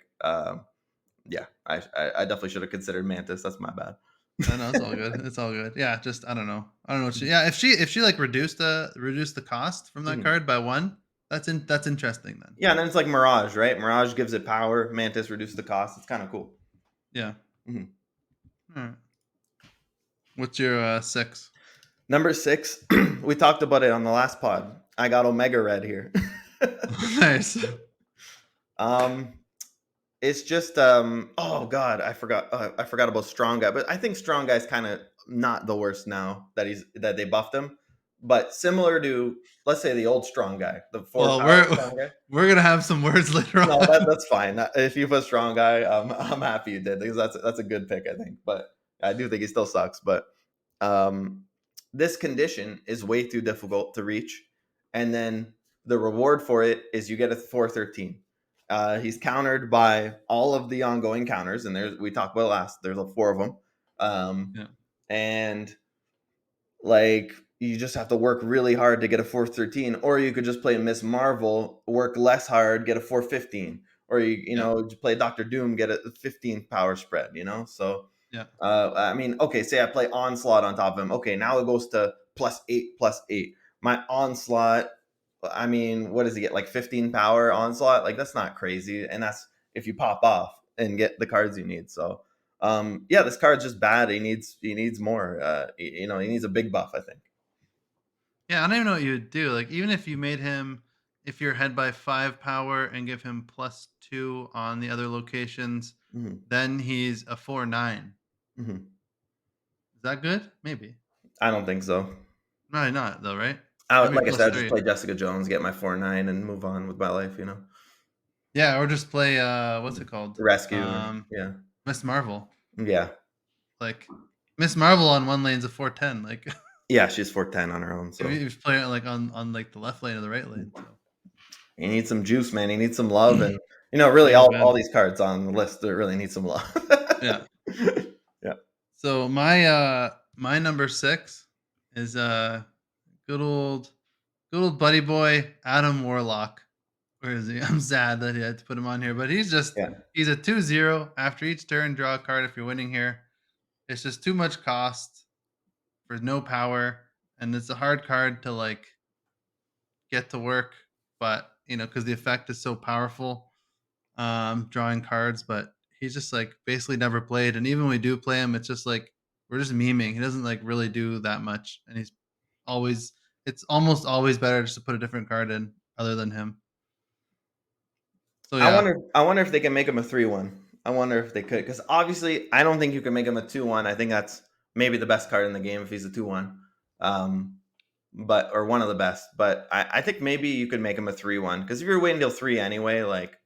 Yeah, I definitely should have considered Mantis. That's my bad. I know it's all good. It's all good. Yeah, just I don't know. I don't know what she yeah, if she like reduced the cost from that Mhm. card by one, that's interesting then. Yeah, and then it's like Mirage, right? Mirage gives it power. Mantis reduces the cost. It's kind of cool. Yeah. Mhm. Alright. What's your 6? Number 6, we talked about it on the last pod. I got Omega Red here. Nice. um, it's just oh god, I forgot about Strong Guy, but I think Strong Guy's kind of not the worst now that they buffed him, but similar to, let's say, the old Strong Guy, the 4 Well, power we're Strong Guy. we're gonna have some words later No, on. that's fine. If you put Strong Guy, I'm happy you did, because that's a good pick, I think. But I do think he still sucks. But um, this condition is way too difficult to reach, and then the reward for it is you get a 413. He's countered by all of the ongoing counters, and we talked about last. There's like 4 of them, Yeah. and like you just have to work really hard to get a 413, or you could just play Miss Marvel, work less hard, get a 415, or Yeah. just play Doctor Doom, get a 15 power spread. Yeah. I mean, okay, say I play Onslaught on top of him. Okay, now it goes to +8, +8. My Onslaught, I mean, what does he get? Like 15 power Onslaught? Like that's not crazy, and that's if you pop off and get the cards you need. So yeah, this card's just bad. He needs more. He needs a big buff, I think. Yeah, I don't even know what you would do. Like even if you made him if you're ahead by 5 power and give him +2 on the other locations, Hmm. then he's a 4-9. Hmm. Is that good? Maybe. I don't think so. Probably not though, right? Maybe Like I said, I'd just +3. play Jessica Jones, get my 4/9, and move on with my life. Yeah, or just play what's it called? Rescue, or Um yeah, Miss Marvel. yeah, Like Miss Marvel on one lane's a 4-10. Like yeah. She's 4/10 on her own, if so you play it like on like the left lane or the right lane. So he needs some juice, man. He needs some love, and really, yeah, all man. these cards on the list, they really need some love. Yeah. Yeah. So my number 6 is good old buddy boy Adam Warlock. Where is he? I'm sad that he had to put him on here, but Yeah. he's a 2-0 after each turn. Draw a card if you're winning here. It's just too much cost for no power, and it's a hard card to like get to work. But because the effect is so powerful, drawing cards. But he's just like basically never played, and even when we do play him, it's just like we're just memeing. He doesn't like really do that much, and he's always. It's almost always better just to put a different card in other than him. So I yeah, wonder. I wonder if they can make him a 3-1. I wonder if they could, because obviously I don't think you can make him a 2-1. I think that's maybe the best card in the game if he's a 2-1, but or one of the best. But I think maybe you could make him a 3-1, because if you're waiting till 3 anyway, like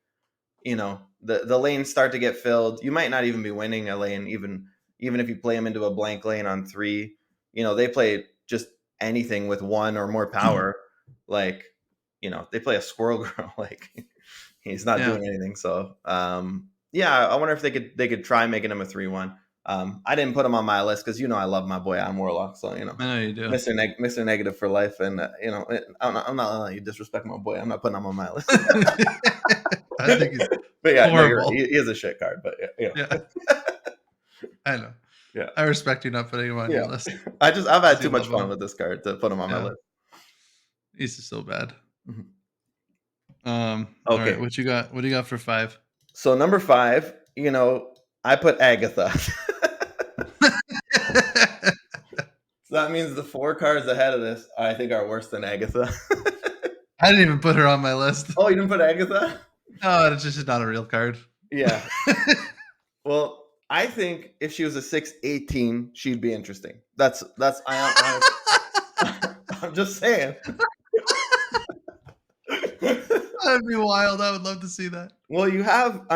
the lanes start to get filled. You might not even be winning a lane, even if you play them into a blank lane on 3. They play just anything with 1 or more power, like they play a squirrel girl, like he's not yeah. doing anything. So yeah, I wonder if they could try making him a 3-1. I didn't put him on my list because I love my boy on Warlock, so I know you do. Mr. Negative for life, and I'm not gonna let you disrespect my boy. I'm not putting him on my list. I think he's But yeah, no, you're right. horrible. He is a shit card, but Yeah, I know. yeah, I respect you not putting him on your yeah. list I've had because too you much love fun him. with this card to put him on my Yeah, list. he's just so bad. Mhm. All right, Okay, what you got? What do you got for 5? so number 5, I put Agatha. So that means the 4 cards ahead of this, I think, are worse than Agatha. I didn't even put her on my list. Oh, you didn't put Agatha? No, it's just not a real card. Yeah. Well, I think if she was a 6/18, she'd be interesting. I'm just saying. That'd be wild. I would love to see that. Well, you have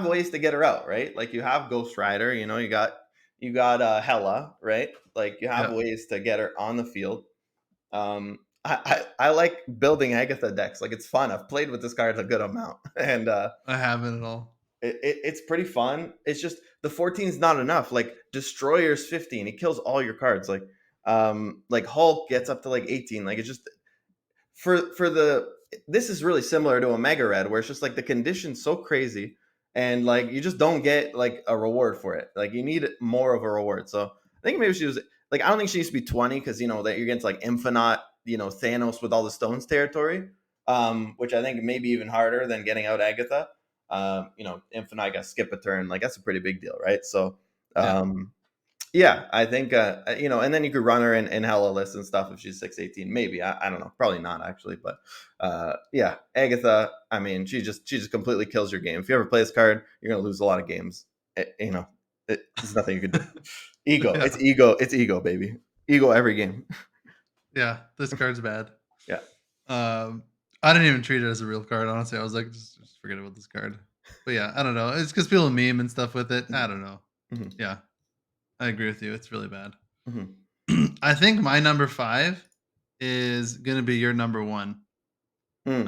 ways to get her out, right? Like you have Ghost Rider, you got Hella, right? Like you have Yeah, ways to get her on the field. I like building Agatha decks. Like it's fun. I've played with this card a good amount, and I haven't at all. it's pretty fun. It's just the 14 is not enough. Like Destroyer's 15, he kills all your cards. Like Hulk gets up to like 18. Like it's just for the this is really similar to a Mega Red, where it's just like the condition's so crazy, and like you just don't get like a reward for it. Like you need more of a reward. So I think maybe she was like, I don't think she used to be 20, because that you're against like Infinite, Thanos with all the stones territory, which I think may be even harder than getting out Agatha. Infinite got skip a turn, like that's a pretty big deal, right? So Yeah, yeah, I think and then you could run her in Hella list and stuff if she's 6/18. Maybe, I don't know, probably not actually, but yeah, Agatha. I mean, she just completely kills your game. If you ever play this card, you're gonna lose a lot of games. There's nothing you could do. Ego, yeah, it's ego, baby. Ego every game. yeah. This card's bad. Yeah. Um, I didn't even treat it as a real card. Honestly, I was like, just forget about this card. But yeah, I don't know. It's because people meme and stuff with it. I don't know. Hmm. Yeah, I agree with you. It's really bad. Hmm. I think my number 5 is gonna be your number 1. Hmm.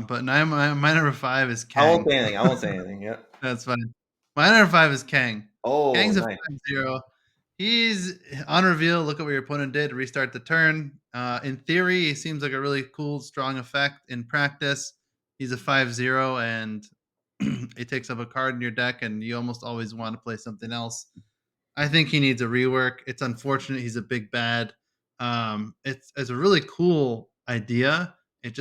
But now my number 5 is I won't Kang. say anything. I won't say anything. Yeah. That's fine. My number 5 is Kang. Oh, Kang's a nice. 5-0. He's on reveal. Look at what your opponent did. Restart the turn. In theory, he seems like a really cool, strong effect. In practice, he's a 5-0, and it takes up a card in your deck, and you almost always want to play something else. I think he needs a rework. It's unfortunate he's a big bad. It's a really cool idea. It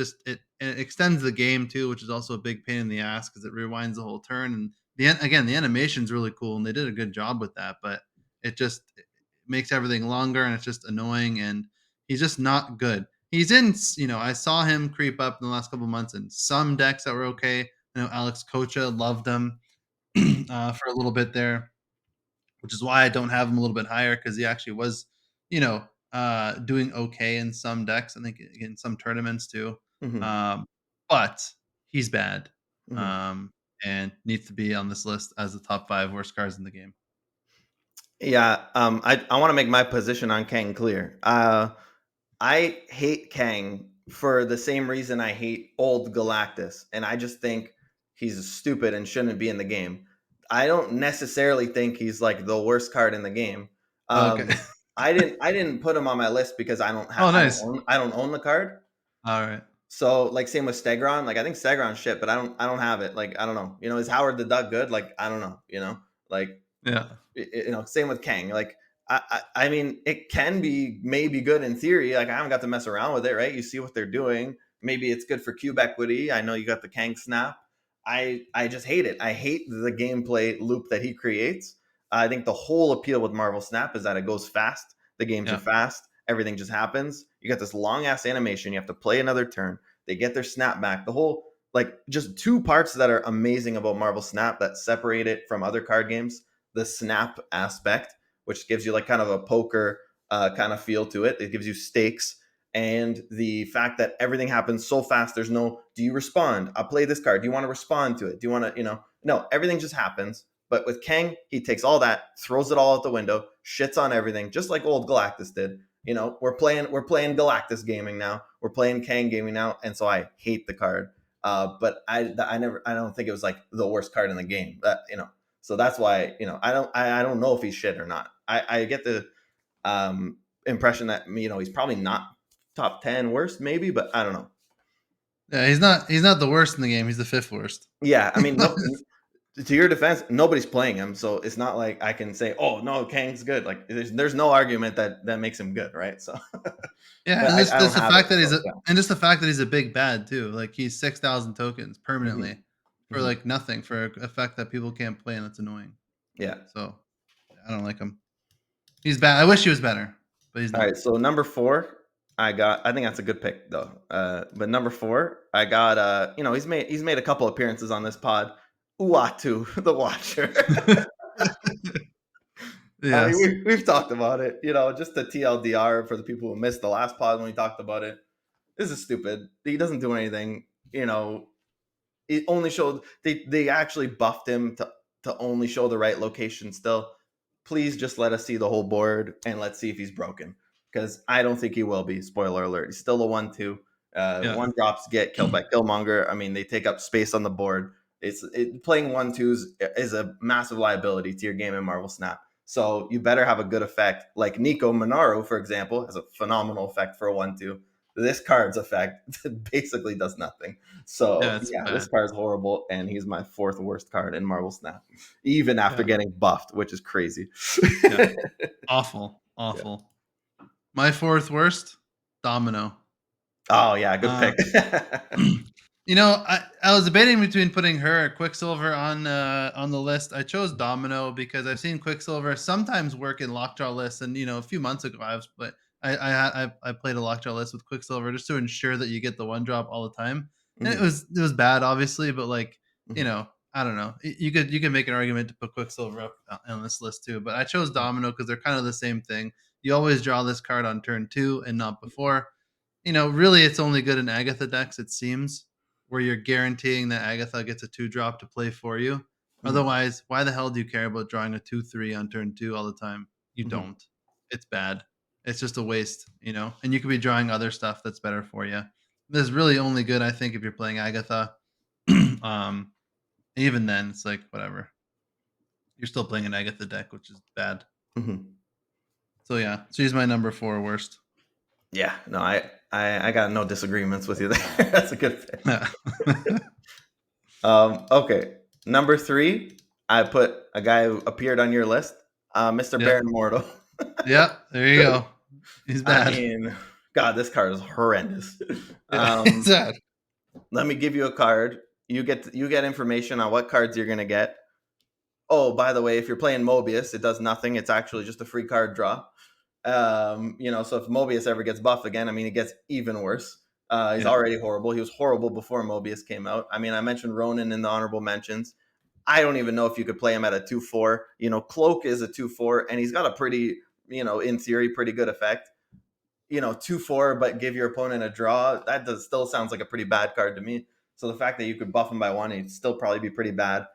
extends the game too, which is also a big pain in the ass because it rewinds the whole turn. And the animation's really cool, and they did a good job with that. But it makes everything longer, and it's just annoying. And he's just not good. He's in. I saw him creep up in the last couple months in some decks that were okay. I know Alex Kocha loved him for a little bit there, which is why I don't have him a little bit higher because he actually was, doing okay in some decks. I think in some tournaments too. Hmm. Um, but he's bad, Hmm. um, and needs to be on this list as the top 5 worst cards in the game. Yeah. I want to make my position on Kang clear. I hate Kang for the same reason I hate old Galactus, and I just think he's stupid and shouldn't be in the game. I don't necessarily think he's like the worst card in the game. Okay. I didn't put him on my list because Oh, nice. I don't own the card. All right. So like same with Stegron. Like I think Stegron's shit, but I don't have it. Like I don't know. Is Howard the Duck good? Like I don't know. Like Yeah. same with Kang. Like I mean, it can be maybe good in theory. Like I haven't got to mess around with it, right? You see what they're doing. Maybe it's good for cube equity. I know you got the Kang snap. I just hate it. I hate the gameplay loop that he creates. I think the whole appeal with Marvel Snap is that it goes fast. The games are Yeah. fast. Everything just happens. You got this long ass animation. You have to play another turn. They get their snap back. The whole like just two parts that are amazing about Marvel Snap that separate it from other card games: the snap aspect, which gives you like kind of a poker kind of feel to it. It gives you stakes, and the fact that everything happens so fast. There's no, do you respond? I'll play this card. Do you want to respond to it? Do you want to, no, everything just happens. But with Kang, he takes all that, throws it all out the window, shits on everything, just like old Galactus did. We're playing Galactus gaming now. We're playing Kang gaming now, and so I hate the card. But I don't think it was like the worst card in the game. So that's why I don't know if he's shit or not. I get the impression that he's probably not top 10 worst, maybe, but I don't know. Yeah, he's not the worst in the game. He's the fifth worst. Yeah, I mean, no, to your defense, nobody's playing him, so it's not like I can say, "Oh no, Kang's good." Like, there's no argument that makes him good, right? So, Yeah, but and I don't just the have it, fact that so yeah. and just the fact that he's a big bad too. Like he's 6,000 tokens Hmm. permanently for Hmm. like nothing for a effect that people can't play and it's annoying. Yeah. So I don't like him. He's bad. I wish he was better, but he's All right. not. So number four, I think that's a good pick though. But number four, I got he's made a couple appearances on this pod. Uatu, the Watcher. I mean, Yes. we've talked about it. Just the TLDR for the people who missed the last pod when we talked about it. This is stupid. He doesn't do anything. It only showed they actually buffed him to only show the right location still. Please just let us see the whole board and let's see if he's broken, because I don't think he will be. Spoiler alert, he's still a 1/2. Yeah. One drops get killed by Killmonger. I mean, they take up space on the board. Playing 1/2s is a massive liability to your game in Marvel Snap. So you better have a good effect. Like Nico Monaro, for example, has a phenomenal effect for a 1/2. This card's effect basically does nothing. Yeah, So it's yeah, this bad. card's horrible, and he's my fourth worst card in Marvel Snap, even after Yeah. getting buffed, which is crazy. Yeah. Awful. Yeah. Awful. My fourth worst, Domino. Oh yeah, good Uh pick. I was debating between putting her or Quicksilver on the list. I chose Domino because I've seen Quicksilver sometimes work in lockjaw lists, and a few months ago I played a lockjaw list with Quicksilver just to ensure that you get the one drop all the time, and it Mhm, was it was bad obviously, but like you mhm, know I don't know. You could make an argument to put Quicksilver up on this list too, but I chose Domino because they're kind of the same thing. You always draw this card on turn two and not before. Really, it's only good in Agatha decks, it seems, where you're guaranteeing that Agatha gets a two drop to play for you. mhm, Otherwise, why the hell do you care about drawing a 2/3 on turn two all the time? You mhm, don't. It's bad. It's just a waste. And you could be drawing other stuff that's better for you. This is really only good, I think, if you're playing Agatha. um, Even then, it's like whatever. You're still playing an Agatha deck, which is bad. mhm. So yeah, she's my number four worst. Yeah, no, I got no disagreements with you there. That's a good pick. Yeah. Okay, number three, I put a guy who appeared on your list, Mr. Yeah. Baron Mordo. Yeah. There you go. He's I bad. mean, God, this card is horrendous. Yeah. It's Um, bad. Let me give you a card. You get information on what cards you're gonna get. Oh, by the way, if you're playing Mobius, it does nothing. It's actually just a free card draw. So if Mobius ever gets buffed again, I mean, it gets even worse. He's Yeah. already horrible. He was horrible before Mobius came out. I mean, I mentioned Ronan in the honorable mentions. I don't even know if you could play him at a 2/4. Cloak is a 2/4, and he's got a pretty, in theory, pretty good effect. 2/4, but give your opponent a draw. That does still sounds like a pretty bad card to me. So the fact that you could buff him by one, he'd still probably be pretty bad.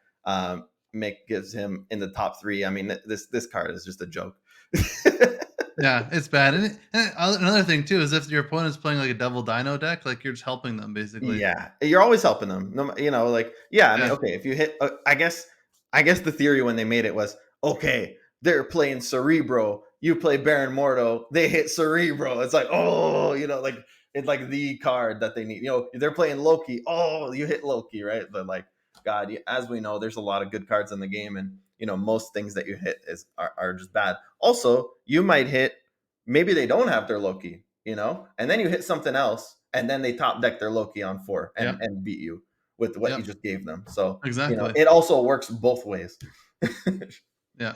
Make gives him in the top three. I mean, this card is just a joke. Yeah, it's bad. Another thing too is if your opponent's playing like a double dino deck, like you're just helping them basically. Yeah, you're always helping them. No, like yeah. I mean, Yeah. okay, if you hit, I guess the theory when they made it was okay. They're playing Cerebro. You play Baron Mordo. They hit Cerebro. It's like like it's like the card that they need. They're playing Loki. Oh, you hit Loki, right? But like, God, as we know, there's a lot of good cards in the game, and most things that you hit are just bad. Also, you might hit, maybe they don't have their Loki, and then you hit something else, and then they top deck their Loki on 4 and Yeah. beat you with what you Yep. just gave them. So Exactly. it also works both ways. Yeah.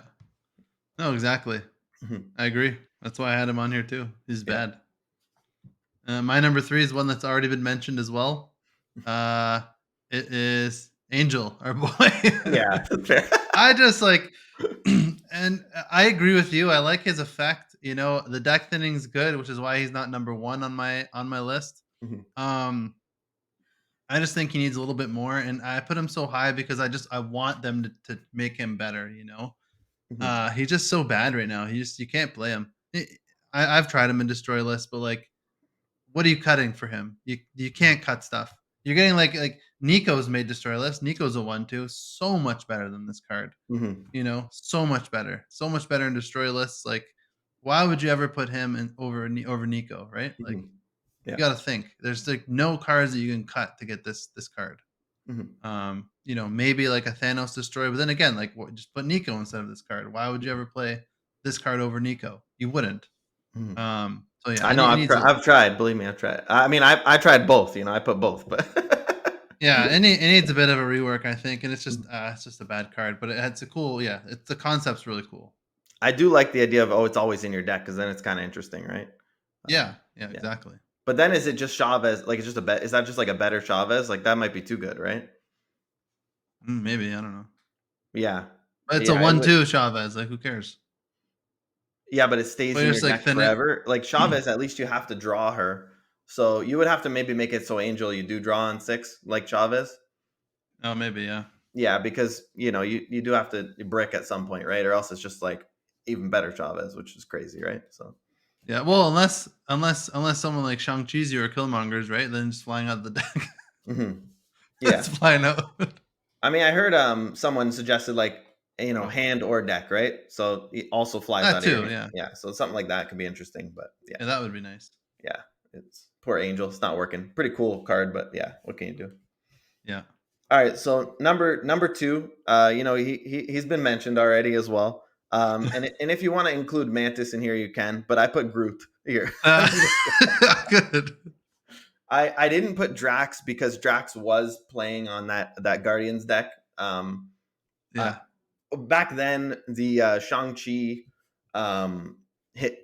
No, exactly. Mhm. I agree. That's why I had him on here too. He's Yeah. bad. My number 3 is one that's already been mentioned as well. Uh, it is Angel, our boy. Yeah. Fair. I just like, and I agree with you. I like his effect. The deck thinning's good, which is why he's not number 1 on my list. Mhm. Um, I just think he needs a little bit more, and I put him so high because I want them to make him better. Mhm. He's just so bad right now. You can't play him. I've tried him in destroy lists, but like, what are you cutting for him? You can't cut stuff. You're getting like Nico's made destroy list. Nico's a 1/2, so much better than this card. Mhm. So much better in destroy lists. Like, why would you ever put him in over Nico? Right? Like, Mhm. you Yeah. got to think. There's like no cards that you can cut to get this card. Mhm. Maybe like a Thanos destroy, but then again, like, just put Nico instead of this card. Why would you ever play this card over Nico? You wouldn't. Mhm. So yeah, I it, know it I've needs tried. a I've tried. Believe me, I've tried. I mean, I tried both. I put both, but yeah, it needs a bit of a rework, I think, and it's just a bad card, but it's a cool, yeah, the concept's really cool. I do like the idea of, it's always in your deck, because then it's kind of interesting, right? Yeah, yeah, Yeah. exactly. But then is it just Chavez? Like, it's just a bet? Is that just like a better Chavez? Like, that might be too good, right? Maybe I don't know, Yeah. but it's a Yeah. It would. 1/2 Chavez. Like, who cares? Yeah, but it stays But in you're your just like deck thin it. forever. Like Chavez, at least you have to draw her. So you would have to maybe make it so Angel, you do draw on 6 like Chavez. Oh, maybe, yeah, Yeah, because you do have to brick at some point, right? Or else it's just like even better Chavez, which is crazy, right? So yeah. Well, unless someone like Shang Chi's or Killmonger's, right? Then just flying out of the deck, mhm. it's Yeah. flying out. I mean, I heard someone suggested like hand or deck, right? So it also flies That out of your too, hand. yeah, Yeah, so something like that could be interesting, but yeah, yeah, that would be nice. yeah. It's poor Angel. It's not working. Pretty cool card, but yeah, what can you do? Yeah. All right, so number 2, he's been mentioned already as well. And if you want to include Mantis in here, you can, but I put Groot here. Uh, good. I didn't put Drax because Drax was playing on that Guardians deck. I, Yeah, Back then the Shang-Chi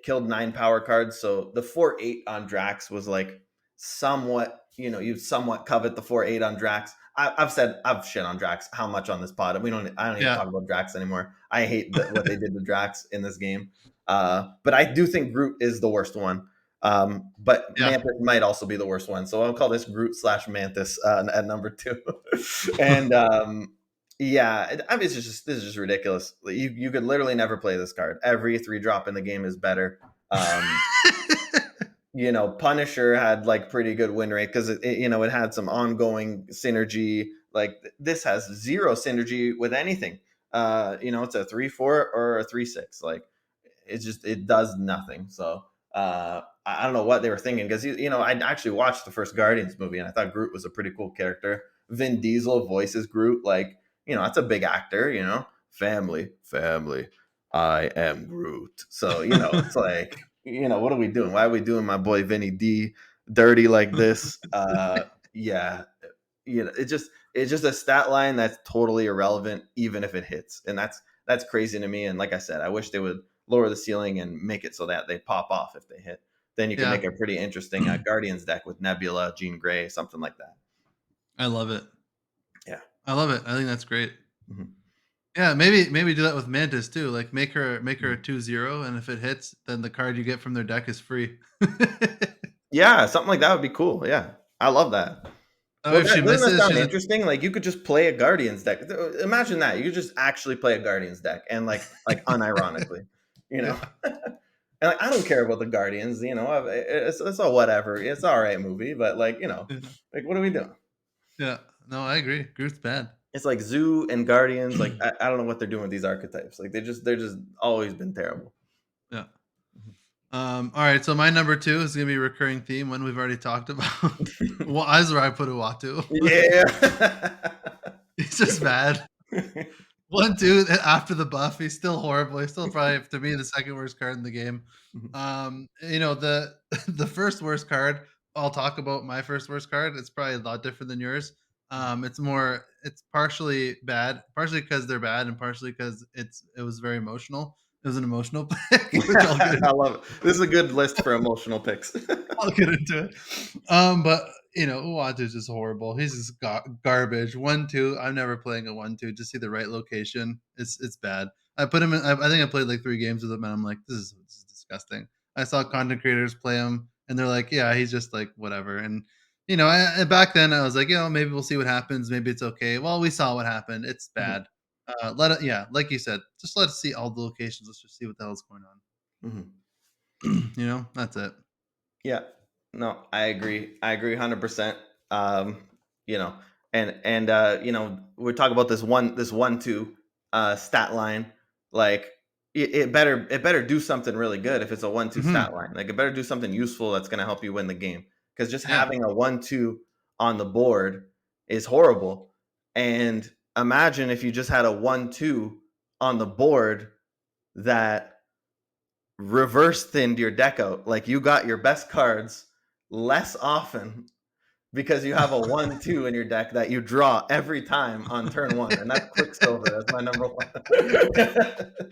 killed 9 power cards, so the 4/8 on Drax was like somewhat, you somewhat covet the 4/8 on Drax. I've shit on Drax how much on this pod. I don't even yeah, talk about Drax anymore. I hate what they did to Drax in this game. But I do think Groot is the worst one. But yeah, Mantis might also be the worst one. So I'll call this Groot slash Mantis at number 2. And yeah, I mean, this is just ridiculous. You could literally never play this card. Every 3-drop in the game is better. Um, Punisher had like pretty good win rate because it had some ongoing synergy. Like this has 0 synergy with anything. It's a 3/4 or a 3/6. Like it does nothing. So I don't know what they were thinking, because I actually watched the first Guardians movie and I thought Groot was a pretty cool character. Vin Diesel voices Groot, like that's a big actor. Family. I am Groot. So it's like what are we doing? Why are we doing my boy Vinny D dirty like this? Yeah, it's just a stat line that's totally irrelevant, even if it hits, and that's crazy to me. And like I said, I wish they would lower the ceiling and make it so that they pop off if they hit. Then you can yeah. make a pretty interesting Guardians deck with Nebula, Jean Grey, something like that. I love it. Yeah. I love it. I think that's great. Mhm. Yeah, maybe do that with Mantis too. Like, make her a 2/0, and if it hits, then the card you get from their deck is free. Yeah, something like that would be cool. Yeah, I love that. Oh, Well, if she doesn't that misses, sound she's a interesting? Like you could just play a Guardians deck. Imagine that you could just actually play a Guardians deck, and like unironically, you yeah. know. And like I don't care about the Guardians. It's a whatever. It's all right movie, but Yeah. like what are we doing? Yeah. No, I agree. Groot's bad. It's like Zoo and Guardians. Like I don't know what they're doing with these archetypes. Like they're just always been terrible. Yeah. All right, so my number 2 is gonna be a recurring theme, one we've already talked about. Well, that's where I put Uatu. Yeah. He's just bad. 1, 2, after the buff, he's still horrible. He's still probably, to me, the second worst card in the game. The the first worst card, I'll talk about my first worst card. It's probably a lot different than yours. It's partially bad, partially because 'cause they're bad, and partially because it was very emotional. It was an emotional pick, which I love it. This is a good list for emotional picks. I'll get into it. But Uatu's just horrible. He's just garbage. 1-2. I'm never playing a 1-2. Just see the right location. It's bad. I put him in. I think I played like 3 games with him, and I'm like, this is disgusting. I saw content creators play him, and they're like, yeah, he's just like whatever. And back then I was like, maybe we'll see what happens. Maybe it's okay. Well, we saw what happened. It's Mhm, bad. Let it. Yeah, like you said, just let us see all the locations. Let's just see what the hell's going mhm. on. That's it. Yeah. No, I agree. I agree 100%. Um, you know, we talk about this 1-2 stat line. Like it better do something really good if it's a 1-2 Hmm. stat line. Like it better do something useful that's going to help you win the game. Cuz just Yeah. having a 1-2 on the board is horrible. And imagine if you just had a 1-2 on the board that reverse thinned your deck out. Like you got your best cards less often because you have a 1-2 in your deck that you draw every time on turn one. And that's Quicksilver. That's my number one.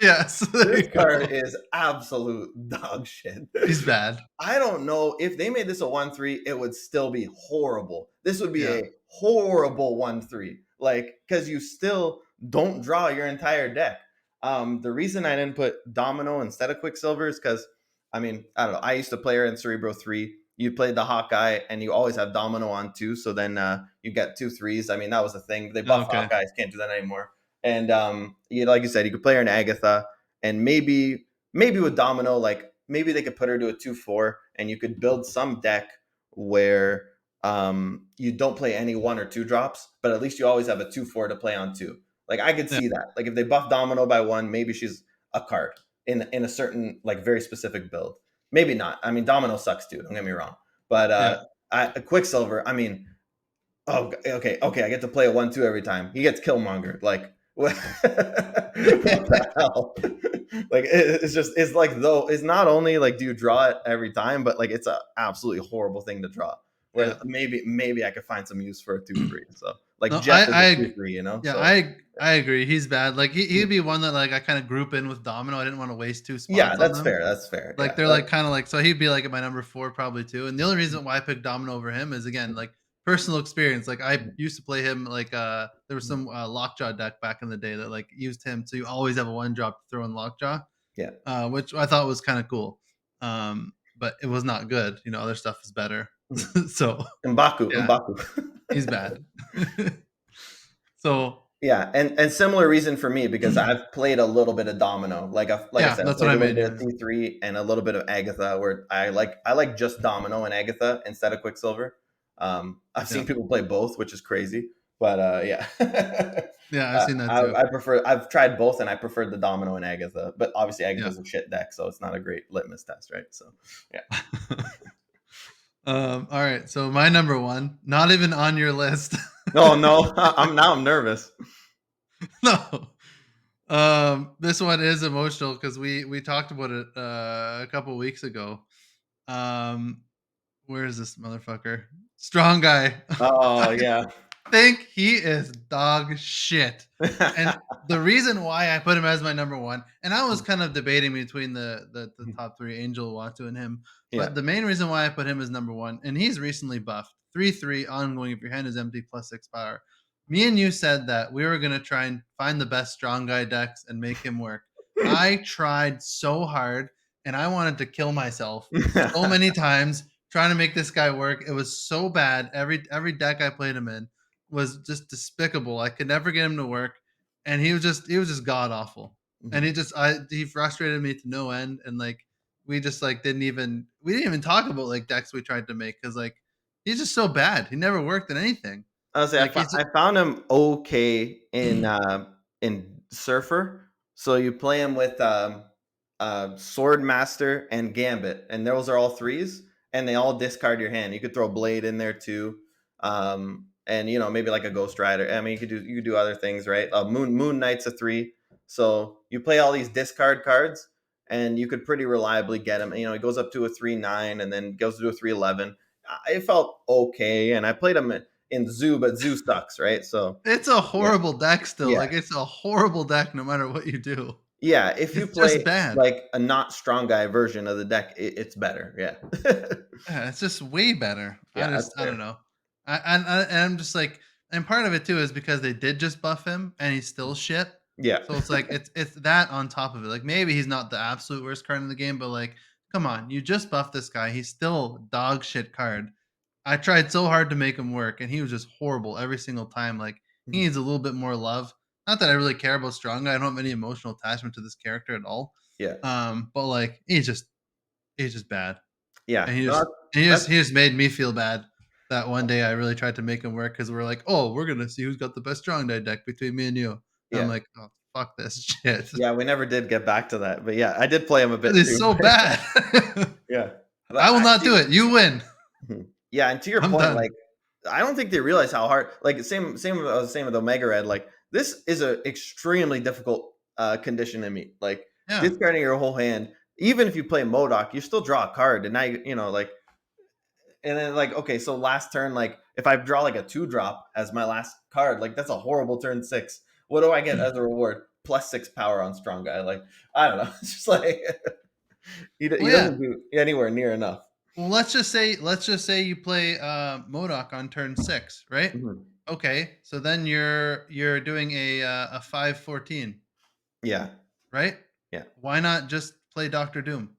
Yes, there This you card go. is absolute dog shit. He's bad. I don't know if they made this a 1-3, it would still be horrible. This would be Yeah. a horrible 1-3. Like, because you still don't draw your entire deck. The reason I didn't put Domino instead of Quicksilver is because, I mean, I don't know. I used to play her in Cerebro 3. You played the Hawkeye, and you always have Domino on 2. So then you get 2 3s. I mean, that was the thing. They buff Okay. Hawkeyes, can't do that anymore. And like you said, you could play her in Agatha, and maybe with Domino, like maybe they could put her to a 2-4, and you could build some deck where you don't play any 1 or 2 drops, but at least you always have a 2-4 to play on 2. Like I could Yeah. see that. Like if they buff Domino by 1, maybe she's a card in a certain like very specific build. Maybe not. I mean, Domino sucks too. Don't get me wrong. But Yeah. Quicksilver. I mean, oh, okay. I get to play a 1-2 every time. He gets Killmonger. Like what the hell? Like it's like though it's not only like do you draw it every time, but like it's a absolutely horrible thing to draw. Whereas Yeah. maybe I could find some use for a 2-3. So like No, Jeff is a I 2-3, yeah, So I agree. He's bad. Like he'd be one that like I kind of group in with Domino. I didn't want to waste 2 yeah, spots on that's them. fair. That's fair. Like Yeah. they're like kind of like, so he'd be like at my number 4 probably too. And the only reason why I picked Domino over him is, again, like personal experience. Like I used to play him like there was some lockjaw deck back in the day that like used him, so you always have a 1 drop to throw in lockjaw, Yeah. which I thought was kind of cool. But it was not good. Other stuff is better. Mhm. So M'Baku, yeah, M'Baku. he's bad. So Yeah, and similar reason for me because I've played a little bit of Domino. Like I yeah, said, I that's what played I a little mean. bit of Yeah, C3 and a little bit of Agatha, where I like just Domino and Agatha instead of Quicksilver. I've yeah, seen people play both, which is crazy, but yeah, yeah. I've seen that too. I prefer. I've tried both, and I preferred the Domino and Agatha, but obviously Yeah. Agatha's a shit deck, so it's not a great litmus test, right? So yeah. All right. So my number 1, not even on your list. Oh no, I'm nervous. No. This one is emotional because we talked about it a couple weeks ago. Um, where is this motherfucker? Strong guy. Oh yeah. Think he is dog shit. And the reason why I put him as my number 1, and I was kind of debating between the top 3, Angel, Watu, and him, Yeah. but the main reason why I put him as number 1, and he's recently buffed 3/3 ongoing if your hand is empty plus 6 power. Me and you said that we were gonna try and find the best strong guy decks and make him work. I tried so hard, and I wanted to kill myself so many times trying to make this guy work. It was so bad. Every deck I played him in was just despicable. I could never get him to work, and he was just god awful. And he frustrated me to no end. And like we just like we didn't even talk about like decks we tried to make because like he's just so bad. He never worked in anything. I was say Like he's I found him okay in Surfer. So you play him with Sword Master, and Gambit, and those are all threes, and they all discard your hand. You could throw Blade in there too, and maybe like a Ghost Rider. I mean, you could do other things, right? Moon Knight's a three, so you play all these discard cards, and you could pretty reliably get him. It goes up to a 3/9, and then goes to a 3/11. It felt okay, and I played him in Zoo, but Zoo sucks, right? So It's a yeah, horrible deck still. yeah. Like, it's a horrible deck no matter what you do. Yeah, if you It's just play bad. like a not strong guy version of the deck, it's better. Yeah. Yeah, it's just way better. Yeah, that's I don't fair. know. And I'm just like, and part of it too is because they did just buff him and he's still shit. Yeah. So it's like it's that on top of it. Like maybe he's not the absolute worst card in the game, but like, come on, you just buffed this guy. He's still dog shit card. I tried so hard to make him work, and he was just horrible every single time. Like he Mhm. needs a little bit more love. Not that I really care about Strong Guy. I don't have any emotional attachment to this character at all. Yeah. But like he's just bad. Yeah. And he No, just that's he just made me feel bad that one day I really tried to make him work because we're like, "Oh, we're gonna see who's got the best strong die deck between me and you." And I'm yeah. like, "Oh, fuck this shit." Yeah, we never did get back to that. But yeah, I did play him a bit It's too. so bad. Yeah. But I will not do it. You win. Mhm. Yeah, and to your I'm point, done. like I don't think they realize how hard. Like same I was saying with Omega Red. Like this is a extremely difficult condition to meet. Like Yeah. discarding your whole hand, even if you play Modoc, you still draw a card, and now like, and then like okay, so last turn, like if I draw like a 2-drop as my last card, like that's a horrible turn 6. What do I get as a reward? +6 power on Strong Guy. Like I don't know. It's just like he Well, yeah. doesn't do anywhere near enough. Well, let's just say you play Modoc on turn 6, right? Mhm. Okay. So then you're doing a 5/14, Yeah, right? yeah, Why not just play Doctor Doom?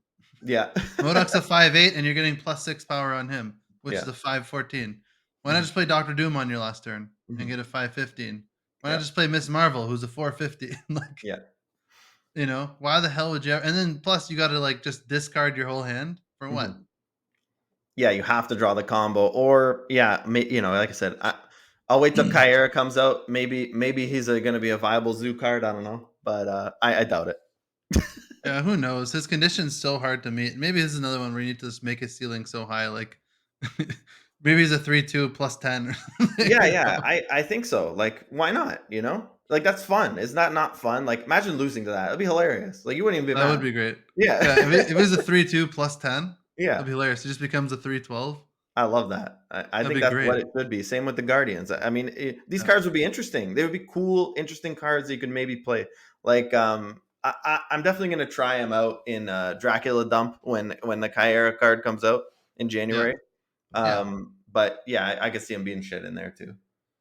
yeah, Modoc's a 5/8, and you're getting +6 power on him, which is yeah. a 5/14. Why not Mhm, just play Doctor Doom on your last turn and mhm. get a 5/15? Why not Yeah, just play Miss Marvel, who's a 4/50? Like, yeah. why the hell would you ever, and then plus you gotta, like, just discard your whole hand for what? Mhm. Yeah, you have to draw the combo, or yeah, like I said, I'll wait till Kyera comes out. Maybe he's going to be a viable zoo card. I don't know, but I doubt it. Yeah, who knows? His condition's so hard to meet. Maybe this is another one where you need to just make his ceiling so high, like, maybe he's a 3/2 +10 or something, Yeah, you yeah, know? I think so. Like, why not? Like that's fun. Is that not fun? Like, imagine losing to that. It'd be hilarious. Like, you wouldn't even be That would mad. be great. Yeah, Yeah, if it was a 3/2 +10, that'd yeah. be hilarious. It just becomes a 3/12. I love that. I That'd think be that's what great. it should be. Same with the Guardians. I mean, these Yeah. cards would be interesting. They would be cool, interesting cards that you could maybe play. Like, I'm definitely going to try them out in Dracula Dump when the Kyera card comes out in Yeah. January. Yeah. But yeah, I could see him being shit in there too.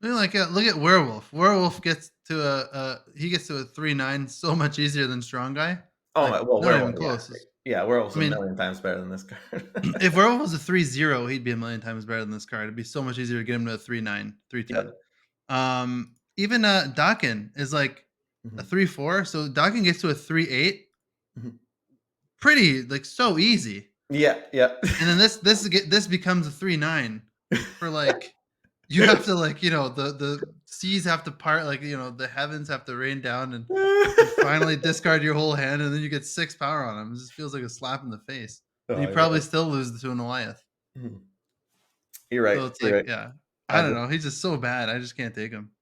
I mean, like, look at Werewolf. Werewolf gets to he gets to a 3/9 so much easier than Strong Guy. Oh Like, my, well, not Werewolf, even yeah, close. yeah, Werewolf's I a mean, million times better than this card. if Werewolf was a 3/0, he'd be a million times better than this card. It'd be so much easier to get him to a 3/9, 3/10. Yep. Even Dakin is like a Mhm, 3/4, so Dakin gets to a 3/8 mhm. pretty, like, so easy. Yeah, yeah. And then this becomes a 3/9 for, like, you have to, like, the seas have to part, like, the heavens have to rain down, and you finally discard your whole hand, and then you get 6 power on him. It just feels like a slap in the face. And Oh, you you're probably right. still lose to an Goliath. Mhm. You're right. So it's You're like, right. yeah. I I don't just, know. He's just so bad. I just can't take him.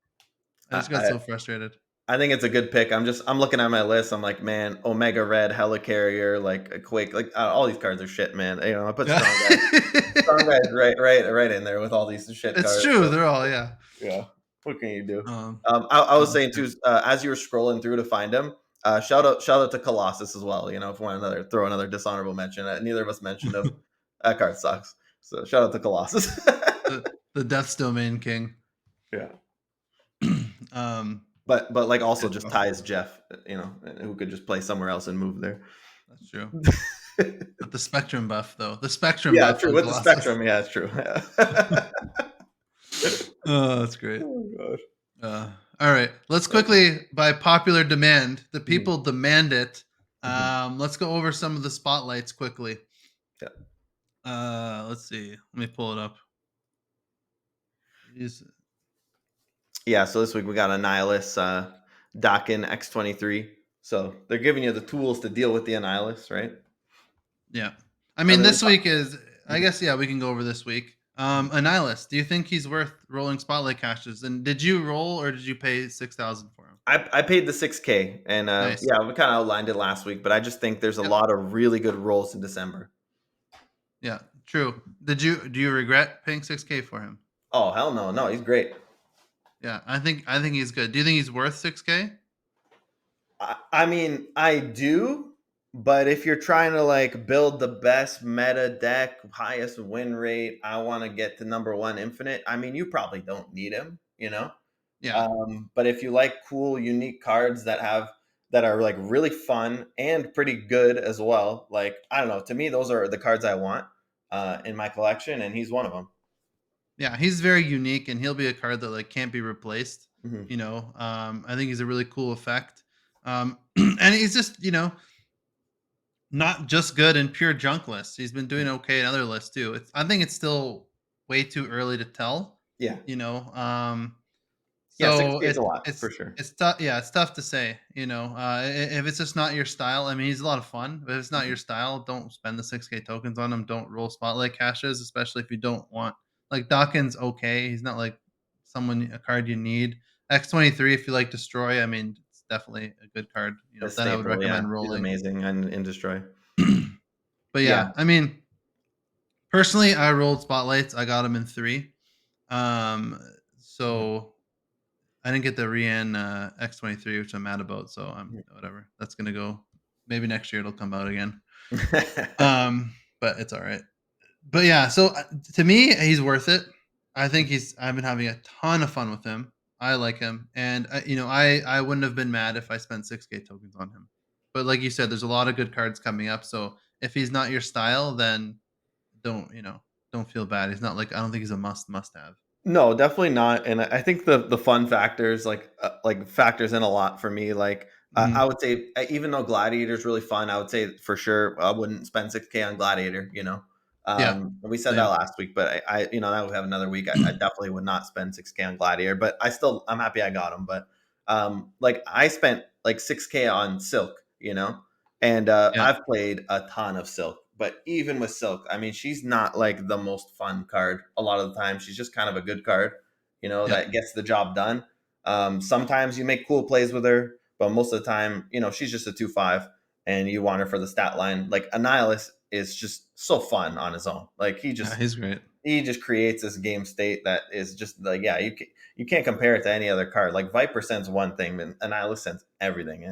I just got I, so frustrated. I think it's a good pick. I'm looking at my list. I'm like, man, Omega Red, Helicarrier, like a Quake, like all these cards are shit, man. I put Yeah. Strong Guy is right in there with all these shit It's cards. true. So They're all, yeah. yeah, what can you do? Um, I was that's saying true. too, as you were scrolling through to find him, shout out to Colossus as well. If we want another throw another dishonorable mention, neither of us mentioned him. That card sucks. So shout out to Colossus. The Death's Domain King. Yeah. um, But like also it's just rough. ties Jeff, who could just play somewhere else and move there. That's true. But the Spectrum buff, though. The Spectrum Yeah, buff true. on With the Colossus. spectrum, yeah, it's true. Yeah. Oh, that's great. Oh gosh. All right. Let's But, quickly, by popular demand, the mhm, people demand it. mhm, Let's go over some of the spotlights quickly. yeah. Let's see. Let me pull it up. Jeez. Yeah, so this week we got Annihilus, Dakin X23. So they're giving you the tools to deal with the Annihilus, right? Yeah. I And mean, then we this talk. week is, I Mhm, guess, yeah, we can go over this week. mhm. Annihilus, do you think he's worth rolling spotlight caches? And did you roll or did you pay 6,000 for him? I paid the 6K, and Nice. yeah, we kind of outlined it last week, but I just think there's a Yep. lot of really good rolls in December. Yeah, true. Do you regret paying 6K for him? Oh hell no, no, he's great. Yeah, I think he's good. Do you think he's worth 6K? I mean, I do, but if you're trying to like build the best meta deck, highest win rate, I want to get to number one infinite. I mean, you probably don't need him, you know. Yeah. But if you like cool, unique cards that are like really fun and pretty good as well, like I don't know, to me those are the cards I want in my collection, and he's one of them. Yeah, he's very unique and he'll be a card that like can't be replaced. Hmm. I think he's a really cool effect. And he's just, not just good in pure junk lists. He's been doing okay in other lists too. I think it's still way too early to tell, Yeah, you know. Um, yeah, six so K is a lot for sure. it's tough. Yeah, it's tough to say. If it's just not your style, I mean, he's a lot of fun. But if it's not your style, don't spend the 6K tokens on him. Don't roll spotlight caches, especially if you don't want like Dawkins. Okay, he's not like someone a card you need. X23, if you like destroy, I mean, it's definitely a good card. A Then I would staple, yeah, recommend he's rolling. amazing in Destroy. But Yeah. yeah, I mean, personally, I rolled spotlights. I got him in 3. Um, Mhm. so I didn't get the Rian X23, which I'm mad about. So I'm whatever. That's gonna go. Maybe next year it'll come out again. But it's all right. But yeah, so to me, he's worth it. I think he's. I've been having a ton of fun with him. I like him, and I wouldn't have been mad if I spent 6K tokens on him. But like you said, there's a lot of good cards coming up. So if he's not your style, then don't feel bad. He's not like I don't think he's a must have. No, definitely not, and I think the fun factors, like, factors in a lot for me, like, I Mhm. would say, even though Gladiator is really fun, I would say for sure I wouldn't spend 6K on Gladiator, you know? Yeah, And we said that same. last week, but now we have another week, I definitely would not spend 6K on Gladiator, but I'm happy I got him, but, like, I spent, like, 6K on Silk, you know? And, Yeah, I've played a ton of Silk, but even with Silk, I mean, she's not like the most fun card a lot of the time. She's just kind of a good card, yeah, that gets the job done. Sometimes you make cool plays with her, but most of the time, she's just a 2/5 and you want her for the stat line. Like Annihilus is just so fun on his own. Like yeah. He's great. he just creates this game state that is just like, yeah, you can't compare it to any other card. Like Viper sends one thing, and Annihilus sends everything.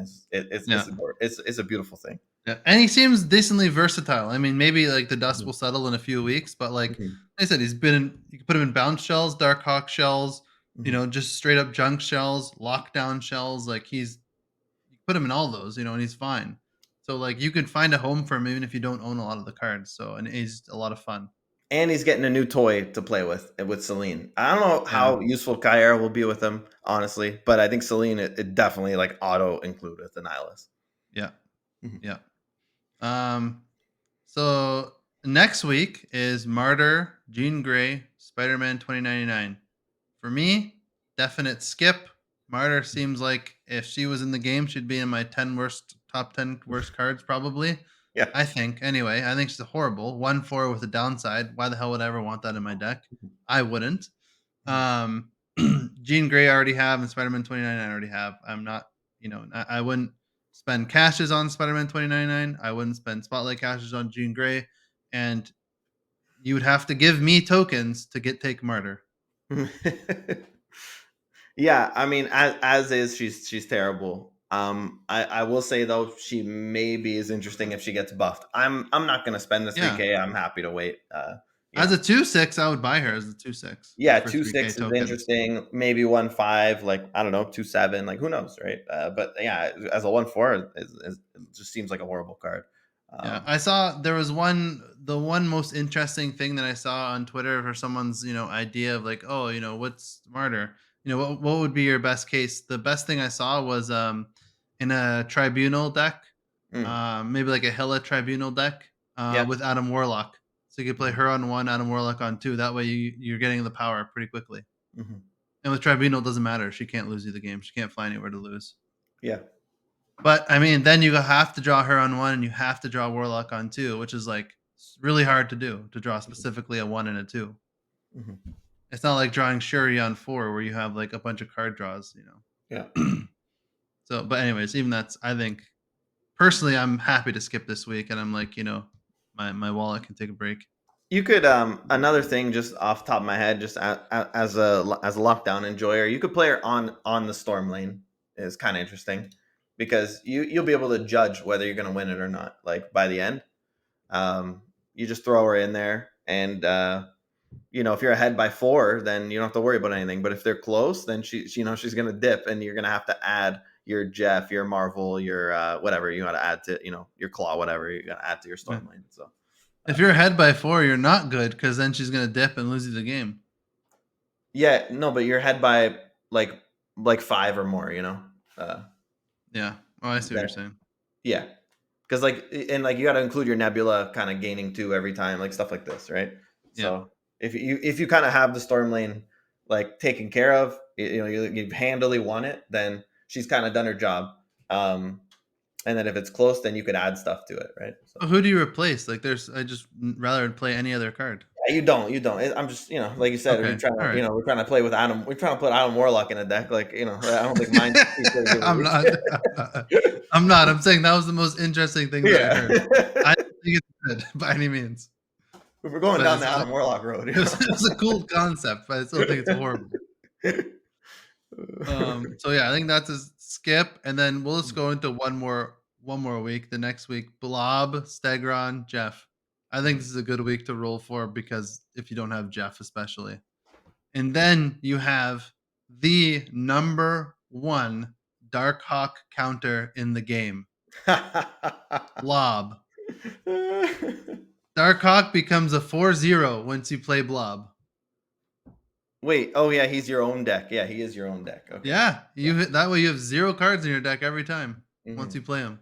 Yeah. It's a beautiful thing. Yeah, and he seems decently versatile. I mean, maybe like the dust Mhm. will settle in a few weeks, but like Mhm. I said, he's been in. You can put him in bounce shells, dark hawk shells, Mhm. just straight up junk shells, lockdown shells. Like you can put him in all those, and he's fine. So like you can find a home for him even if you don't own a lot of the cards. So and he's a lot of fun. And he's getting a new toy to play with Celine. I don't know Yeah, how useful Kyra will be with him, honestly, but I think Celine it definitely like auto include with the Nihilus. yeah, Mhm. yeah. So next week is Martyr, Jean Grey, Spider-Man 2099. For me, definite skip. Martyr seems like if she was in the game, she'd be in my top 10 worst cards probably. Yeah. I think anyway. I think she's horrible. 1/4 with a downside. Why the hell would I ever want that in my deck? I wouldn't. Mhm. Um Jean Grey I already have and Spider-Man 2099 I already have. I'm not, I wouldn't spend cashes on Spider-Man 2099. I wouldn't spend spotlight cashes on Jean Grey. And you would have to give me tokens to get take Martyr. Yeah, I mean, as is, she's terrible. I will say though, she maybe is interesting if she gets buffed. I'm not gonna spend the Yeah. 3K. I'm happy to wait. You As know, a 2/6, I would buy her as a 2/6 yeah, for two 3K six is tokens. interesting. Maybe 1/5, like I don't know, 2/7, like who knows, right? But yeah, as a 1/4, it just seems like a horrible card. Yeah, Um, I saw there was the one most interesting thing that I saw on Twitter for someone's, idea of like, oh, what's smarter? What would be your best case? The best thing I saw was in a tribunal deck, mm, maybe like a Hela tribunal deck yeah, with Adam Warlock. So you could play mhm, her on one, Adam Warlock on two. That way you're getting the power pretty quickly. mhm, And with tribunal, it doesn't matter. She can't lose you the game. She can't fly anywhere to lose. yeah. But I mean, then you have to draw her on one, and you have to draw Warlock on two, which is like really hard to do to draw specifically a one and a two. Mhm. It's not like drawing Shuri on four where you have like a bunch of card draws, you Yeah. know. So, but anyways, even that's I think personally, I'm happy to skip this week, and I'm like, my wallet can take a break. You could another thing just off the top of my head, just as a lockdown enjoyer, you could play her on the storm lane. Is kind of interesting because you'll be able to judge whether you're going to win it or not. Like by the end, um, you just throw her in there, and if you're ahead by 4, then you don't have to worry about anything. But if they're close, then she's going to dip, and you're going to have to add your Jeff, your Marvel, your whatever you got to add to your Claw, whatever you got to add to your Yeah. storm lane. So. If you're ahead by four, you're not good because then she's gonna dip and lose you the game. Yeah, no, but you're ahead by like 5 or more, Uh Yeah. Oh, I see what you're that saying. yeah. Cuz like you got to include your nebula kind of gaining 2 every time, like stuff like this, right? Yeah. So, if you kind of have the storm lane like taken care of, you've handily won it, then she's kind of done her job. And then if it's close, then you could add stuff to it, right? So But who do you replace? Like, I just rather play any other card. yeah, you don't. I'm just, like you said, Okay. All right. we're trying to play with Adam. We're trying to put Adam Warlock in a deck. Like, I don't think mine's too crazy of a I'm reach. not. I'm not. I'm saying that was the most interesting thing that I Yeah. heard. I don't think it's good by any means, We're going but down the Adam Warlock road. it was a cool concept, but I still think it's horrible. So yeah, I think that's a skip, and then we'll just go into one more week. The next week, Blob, Stegron, Jeff. I think this is a good week to roll for because if you don't have Jeff, especially, and then you have the number one Darkhawk counter in the game, Blob. Darkhawk becomes a 4-0 once you play Blob. Wait, oh yeah, he's your own deck. Yeah, he is your own deck. Okay. Yeah, Yeah. that way you have 0 cards in your deck every time once you Hmm. play him.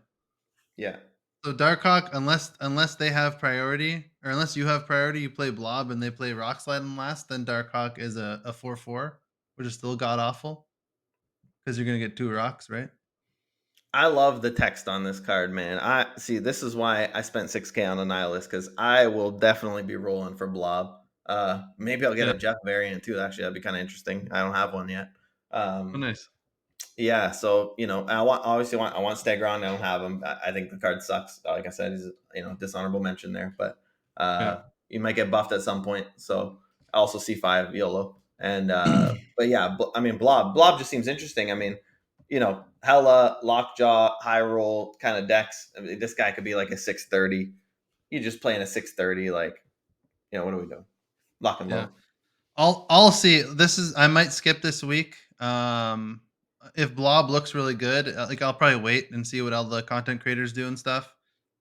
Yeah. So Darkhawk, unless they have priority, or unless you have priority, you play Blob and they play Rock Slide in last, then Darkhawk is a 4-4, which is still god awful because you're gonna get 2 rocks, right? I love the text on this card, man. I see. This is why I spent 6K on Annihilus, because I will definitely be rolling for Blob. Maybe I'll get Yeah. a Jeff variant too. Actually, that'd be kind of interesting. I don't have one yet. Oh, Um, nice. Yeah, so I want Stegron. I don't have him. I think the card sucks. Like I said, he's dishonorable mention there, but Yeah. you might get buffed at some point. So I also see 5 YOLO, and but yeah, I mean Blob just seems interesting. I mean, hella lockjaw high roll kind of decks. I mean, this guy could be like a 630. You just playing a 630, like what are we doing? Lock and Yeah. load. I'll see. I might skip this week. If Blob looks really good, like I'll probably wait and see what all the content creators do and stuff.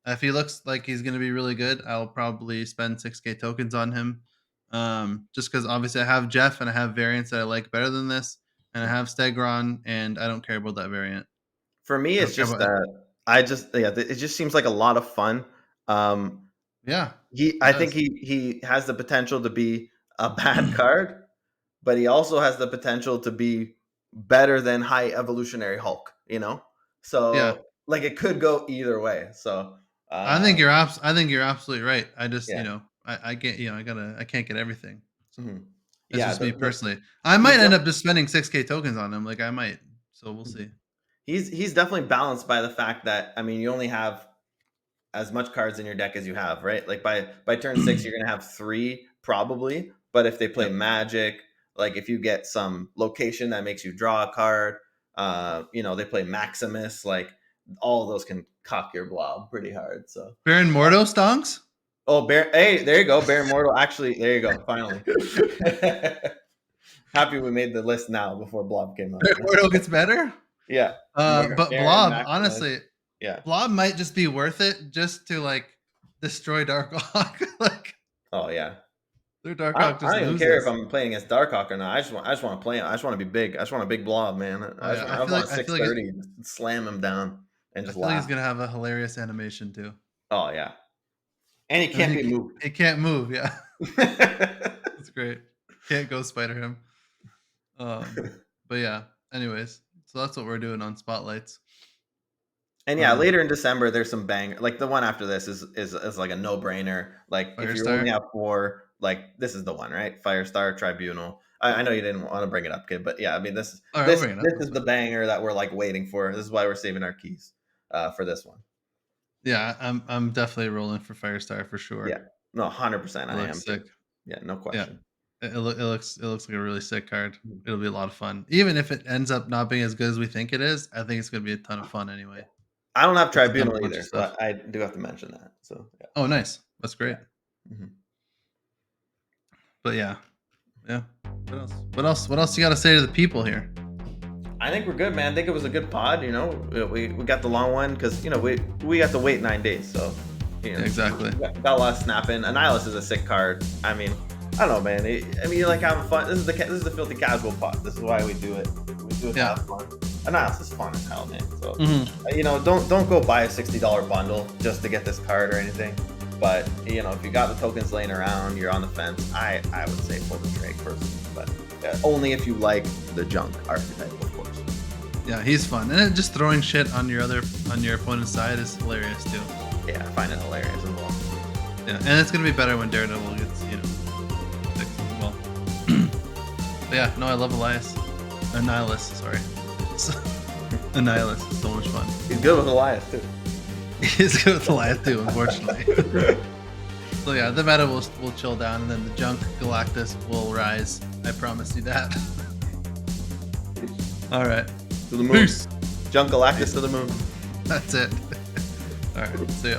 If he looks like he's gonna be really good, I'll probably spend 6K tokens on him. Just because obviously I have Jeff and I have variants that I like better than this, and I have Stegron, and I don't care about that variant. For me, I it's don't care just about it. it just seems like a lot of fun. Um, Yeah, it I think does. he has the potential to be a bad card, but he also has the potential to be better than High Evolutionary Hulk. Yeah, So like it could go either way. So I think you're absolutely right. I just yeah, I get I can't get everything. So. mhm. That's Yeah. just me personally. I He's might end def- up just spending 6K tokens on him, like, I might. So we'll mhm. see. he's definitely balanced by the fact that I mean you only have as much cards in your deck as you have, right? Like by turn 6, you're gonna have 3 probably. But if they play Yep. Magic, like if you get some location that makes you draw a card, they play Maximus, like all of those can cock your blob pretty hard. So, Baron Mordo stonks? oh, hey, there you go, Baron Mortal. Actually, there you go. Finally, happy we made the list now before Blob came out. Baron Mordo gets better? Yeah, Mortar, But Baron, Blob, Maximus. honestly, Yeah. Blob might just be worth it just to, like, destroy Darkhawk. Like, Oh yeah. their I Darkhawk I just don't even care if loses. I'm playing against Darkhawk or not. I just want to play him. I just want to be big. I just want a big blob, man. Oh, yeah. I just want a 630, just slam him down and I just feel like he's laugh. gonna have a hilarious animation too. Oh yeah, and he And can't be moved. he can't move, yeah. That's great. Can't go spider him. Um, but yeah, anyways, so that's what we're doing on Spotlights. And yeah, later in December, there's some bang. Like the one after this is like a no brainer. Like if you only Firestar. have four, like this is the one, right? Firestar Tribunal. I know you didn't want to bring it up, kid, but yeah, I mean All right, I'll this bring it up. this That's is the fine. banger that we're like waiting for. This is why we're saving our keys for this one. Yeah, I'm definitely rolling for Firestar for Yeah, sure. no, 100%. It I am looks too. sick. Yeah, no Yeah, question. it looks like a really sick card. Mhm. It'll be a lot of fun. Even if it ends up not being as good as we think it is, I think it's gonna be a ton of fun Yeah, anyway. I don't have Get to dump a Tribunal bunch of either, so stuff. I do have to mention that. So yeah, Oh, nice. That's yeah. great. Mhm. But yeah, yeah. What else? What else? What else you got to say to the people here? I think we're good, man. I think it was a good pod. You know, we got the long one because you know we got to wait 9 days, so you Yeah, know exactly. got a lot of snapping. Annihilus is a sick card. I mean, I don't know, man. I mean, you like having fun. This is the filthy casual pod. This is why we do it. We do it to Yeah. have fun. Annihilus is fun as hell, man. So Hmm. you know, don't go buy a $60 bundle just to get this card or anything. But you know, if you got the tokens laying around, you're on the fence. I would say pull the trade personally, but only if you like the junk archetype, of course. Yeah, he's fun, and then just throwing shit on your opponent's side is hilarious too. Yeah, I find it hilarious as well. Yeah, and it's gonna be better when Daredevil gets fixed as well. But yeah, no, I love Annihilus. Sorry, Annihilus is so much fun. He's good with Elias too. He's good with Elias too, unfortunately. So yeah, the meta will chill down, and then the junk Galactus will rise. I promise you that. All right, To the moon. peace. Junk Galactus to the moon. That's it. All right, see ya.